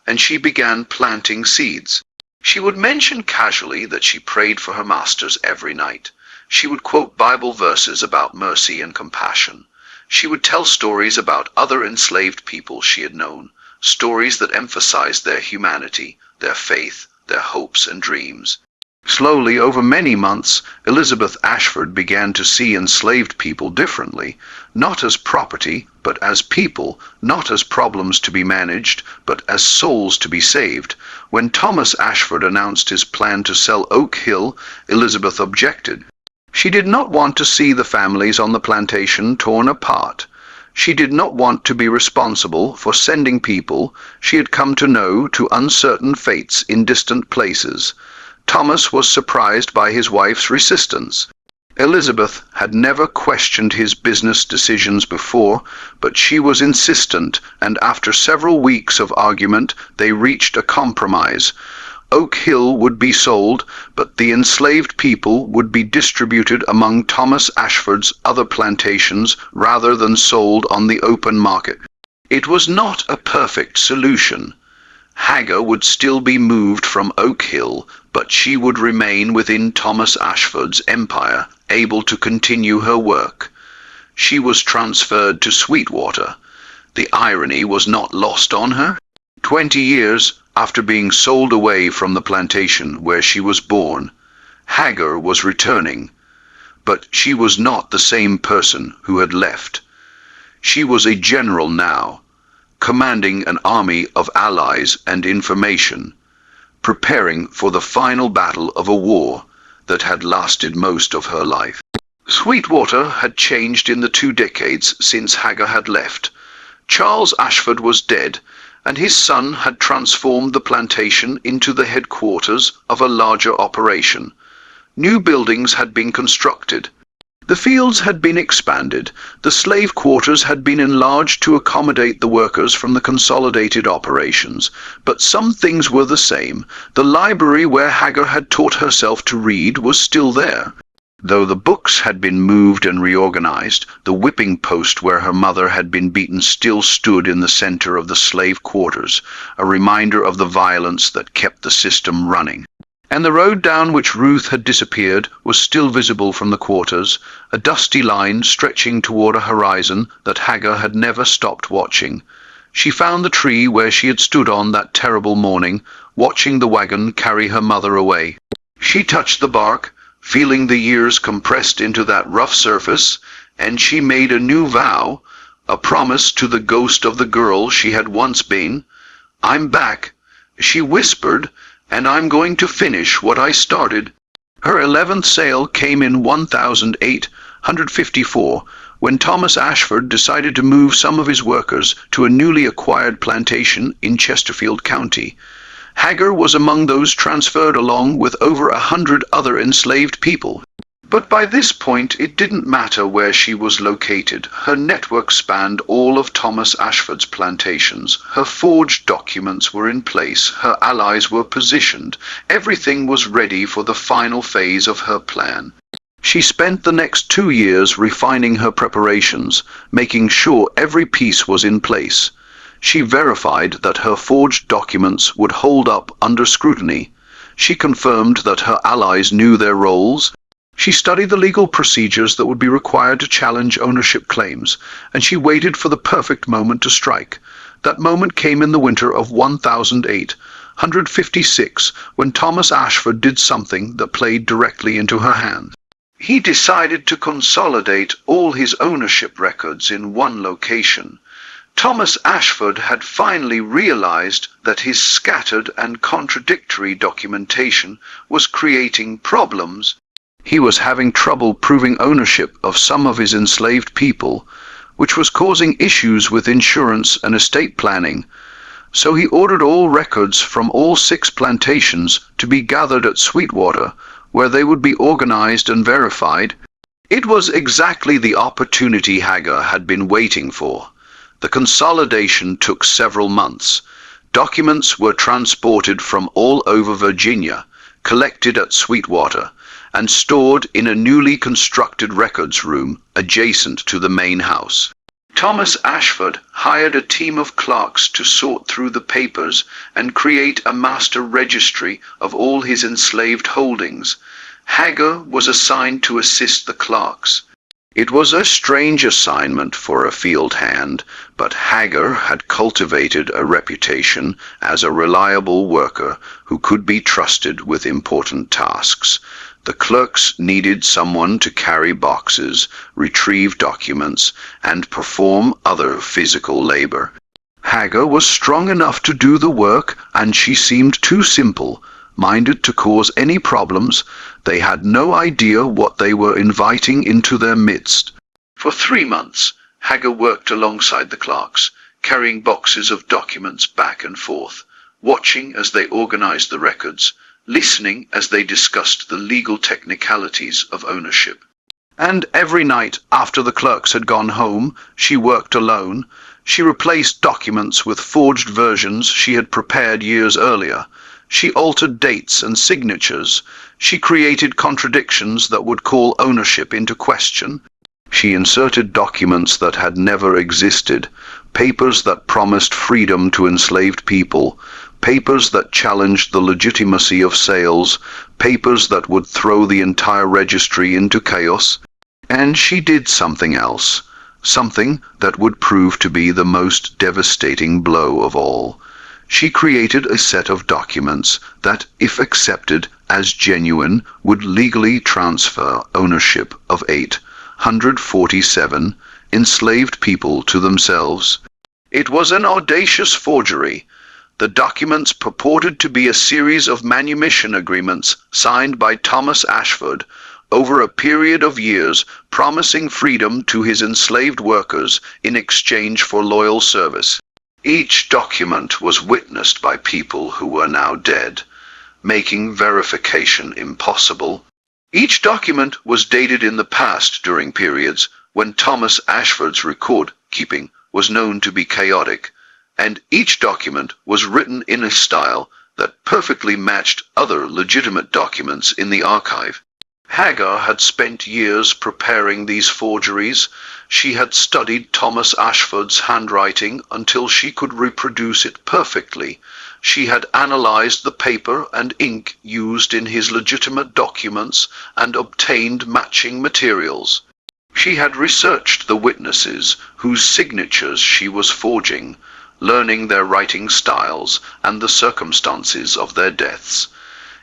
and she began planting seeds. She would mention casually that she prayed for her masters every night. She would quote Bible verses about mercy and compassion. She would tell stories about other enslaved people she had known, stories that emphasized their humanity, their faith, their hopes and dreams. Slowly, over many months, Elizabeth Ashford began to see enslaved people differently, not as property, but as people, not as problems to be managed, but as souls to be saved. When Thomas Ashford announced his plan to sell Oak Hill, Elizabeth objected. She did not want to see the families on the plantation torn apart. She did not want to be responsible for sending people she had come to know to uncertain fates in distant places. Thomas was surprised by his wife's resistance. Elizabeth had never questioned his business decisions before, but she was insistent, and after several weeks of argument, they reached a compromise. Oak Hill would be sold, but the enslaved people would be distributed among Thomas Ashford's other plantations rather than sold on the open market. It was not a perfect solution. Hagar would still be moved from Oak Hill, but she would remain within Thomas Ashford's empire, able to continue her work. She was transferred to Sweetwater. The irony was not lost on her. 20 years after being sold away from the plantation where she was born, Hagar was returning, but she was not the same person who had left. She was a general now, commanding an army of allies and information, preparing for the final battle of a war that had lasted most of her life. Sweetwater had changed in the 2 decades since Hagar had left. Charles Ashford was dead, and his son had transformed the plantation into the headquarters of a larger operation. New buildings had been constructed. The fields had been expanded. The slave quarters had been enlarged to accommodate the workers from the consolidated operations. But some things were the same. The library where Hagar had taught herself to read was still there. Though the books had been moved and reorganized, the whipping post where her mother had been beaten still stood in the center of the slave quarters, a reminder of the violence that kept the system running. And the road down which Ruth had disappeared was still visible from the quarters, a dusty line stretching toward a horizon that Hagar had never stopped watching. She found the tree where she had stood on that terrible morning, watching the wagon carry her mother away. She touched the bark, feeling the years compressed into that rough surface, and she made a new vow, a promise to the ghost of the girl she had once been. "I'm back," she whispered, "and I'm going to finish what I started." Her 11th sale came in 1854, when Thomas Ashford decided to move some of his workers to a newly acquired plantation in Chesterfield County. Hagar was among those transferred along with over 100 other enslaved people. But by this point, it didn't matter where she was located. Her network spanned all of Thomas Ashford's plantations. Her forged documents were in place. Her allies were positioned. Everything was ready for the final phase of her plan. She spent the next 2 years refining her preparations, making sure every piece was in place. She verified that her forged documents would hold up under scrutiny. She confirmed that her allies knew their roles. She studied the legal procedures that would be required to challenge ownership claims, and she waited for the perfect moment to strike. That moment came in the winter of 1856, when Thomas Ashford did something that played directly into her hands. He decided to consolidate all his ownership records in one location. Thomas Ashford had finally realized that his scattered and contradictory documentation was creating problems. He was having trouble proving ownership of some of his enslaved people, which was causing issues with insurance and estate planning. So he ordered all records from all 6 plantations to be gathered at Sweetwater, where they would be organized and verified. It was exactly the opportunity Hagar had been waiting for. The consolidation took several months. Documents were transported from all over Virginia, collected at Sweetwater, and stored in a newly constructed records room adjacent to the main house. Thomas Ashford hired a team of clerks to sort through the papers and create a master registry of all his enslaved holdings. Hagar was assigned to assist the clerks. It was a strange assignment for a field hand, but Hagar had cultivated a reputation as a reliable worker who could be trusted with important tasks. The clerks needed someone to carry boxes, retrieve documents, and perform other physical labor. Hagar was strong enough to do the work, and she seemed too simple-minded to cause any problems. They had no idea what they were inviting into their midst. For 3 months, Hagar worked alongside the clerks, carrying boxes of documents back and forth, watching as they organized the records, listening as they discussed the legal technicalities of ownership. And every night, after the clerks had gone home, she worked alone. She replaced documents with forged versions she had prepared years earlier. She altered dates and signatures. She created contradictions that would call ownership into question. She inserted documents that had never existed, papers that promised freedom to enslaved people, papers that challenged the legitimacy of sales, papers that would throw the entire registry into chaos. And she did something else, something that would prove to be the most devastating blow of all. She created a set of documents that, if accepted as genuine, would legally transfer ownership of 847 enslaved people to themselves. It was an audacious forgery. The documents purported to be a series of manumission agreements signed by Thomas Ashford over a period of years, promising freedom to his enslaved workers in exchange for loyal service. Each document was witnessed by people who were now dead, making verification impossible. Each document was dated in the past during periods when Thomas Ashford's record-keeping was known to be chaotic, and each document was written in a style that perfectly matched other legitimate documents in the archive. Hagar had spent years preparing these forgeries. She had studied Thomas Ashford's handwriting until she could reproduce it perfectly. She had analyzed the paper and ink used in his legitimate documents and obtained matching materials. She had researched the witnesses whose signatures she was forging, learning their writing styles and the circumstances of their deaths.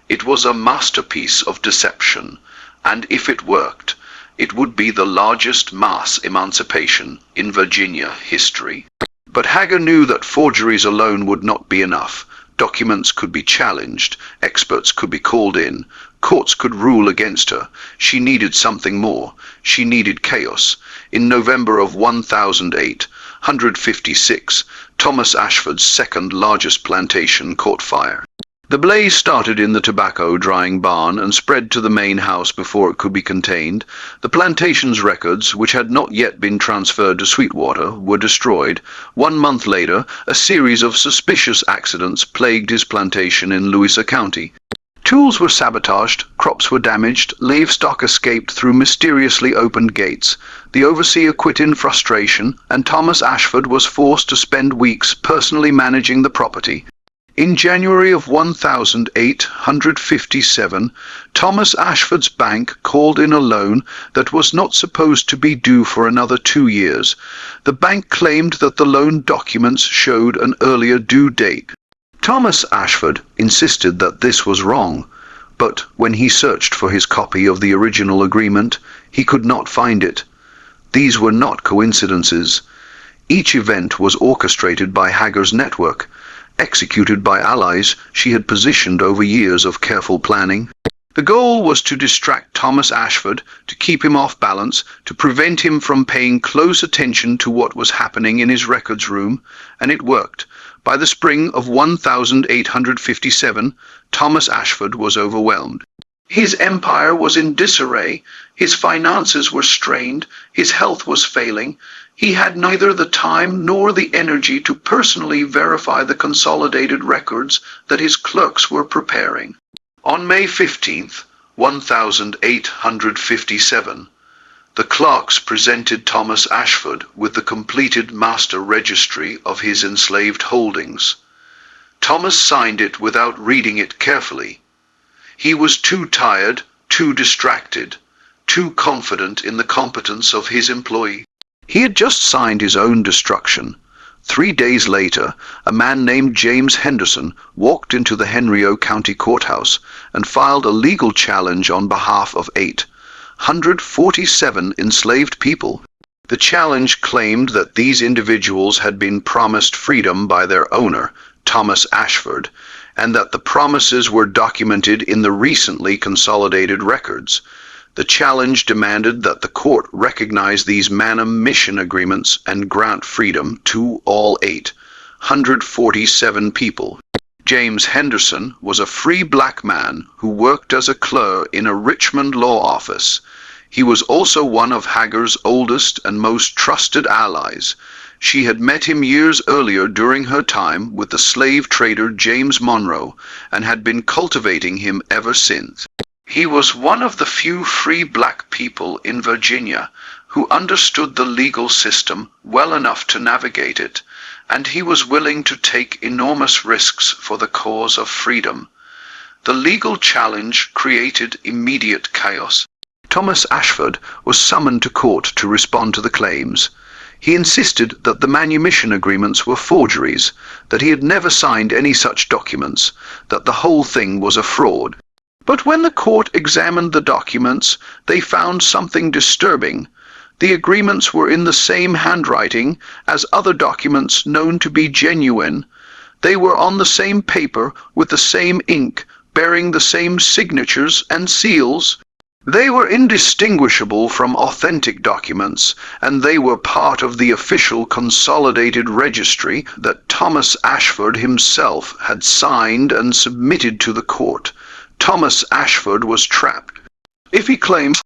It was a masterpiece of deception, and if it worked, it would be the largest mass emancipation in Virginia history. But Hagar knew that forgeries alone would not be enough. Documents could be challenged, experts could be called in, courts could rule against her. She needed something more. She needed chaos. In November of 1856, Thomas Ashford's second largest plantation caught fire. The blaze started in the tobacco drying barn and spread to the main house before it could be contained. The plantation's records, which had not yet been transferred to Sweetwater, were destroyed. 1 month later, a series of suspicious accidents plagued his plantation in Louisa County. Tools were sabotaged, crops were damaged, livestock escaped through mysteriously opened gates. The overseer quit in frustration, and Thomas Ashford was forced to spend weeks personally managing the property. In January of 1857, Thomas Ashford's bank called in a loan that was not supposed to be due for another 2 years. The bank claimed that the loan documents showed an earlier due date. Thomas Ashford insisted that this was wrong, but when he searched for his copy of the original agreement, he could not find it. These were not coincidences. Each event was orchestrated by Hagar's network, executed by allies she had positioned over years of careful planning. The goal was to distract Thomas Ashford, to keep him off balance, to prevent him from paying close attention to what was happening in his records room, and it worked. By the spring of 1857, Thomas Ashford was overwhelmed. His empire was in disarray, his finances were strained, his health was failing. He had neither the time nor the energy to personally verify the consolidated records that his clerks were preparing. On May 15th, 1857, the clerks presented Thomas Ashford with the completed master registry of his enslaved holdings. Thomas signed it without reading it carefully. He was too tired, too distracted. too confident in the competence of his employee. He had just signed his own destruction. 3 days later, a man named James Henderson walked into the Henry County Courthouse and filed a legal challenge on behalf of 847 enslaved people. The challenge claimed that these individuals had been promised freedom by their owner, Thomas Ashford, and that the promises were documented in the recently consolidated records. The challenge demanded that the court recognize these manumission agreements and grant freedom to all 847 people. James Henderson was a free black man who worked as a clerk in a Richmond law office. He was also one of Hagar's oldest and most trusted allies. She had met him years earlier during her time with the slave trader James Monroe and had been cultivating him ever since. He was one of the few free black people in Virginia who understood the legal system well enough to navigate it, and he was willing to take enormous risks for the cause of freedom. The legal challenge created immediate chaos. Thomas Ashford was summoned to court to respond to the claims. He insisted that the manumission agreements were forgeries, that he had never signed any such documents, that the whole thing was a fraud. But when the court examined the documents, they found something disturbing. The agreements were in the same handwriting as other documents known to be genuine. They were on the same paper with the same ink, bearing the same signatures and seals. They were indistinguishable from authentic documents, and they were part of the official consolidated registry that Thomas Ashford himself had signed and submitted to the court. Thomas Ashford was trapped. If he claimed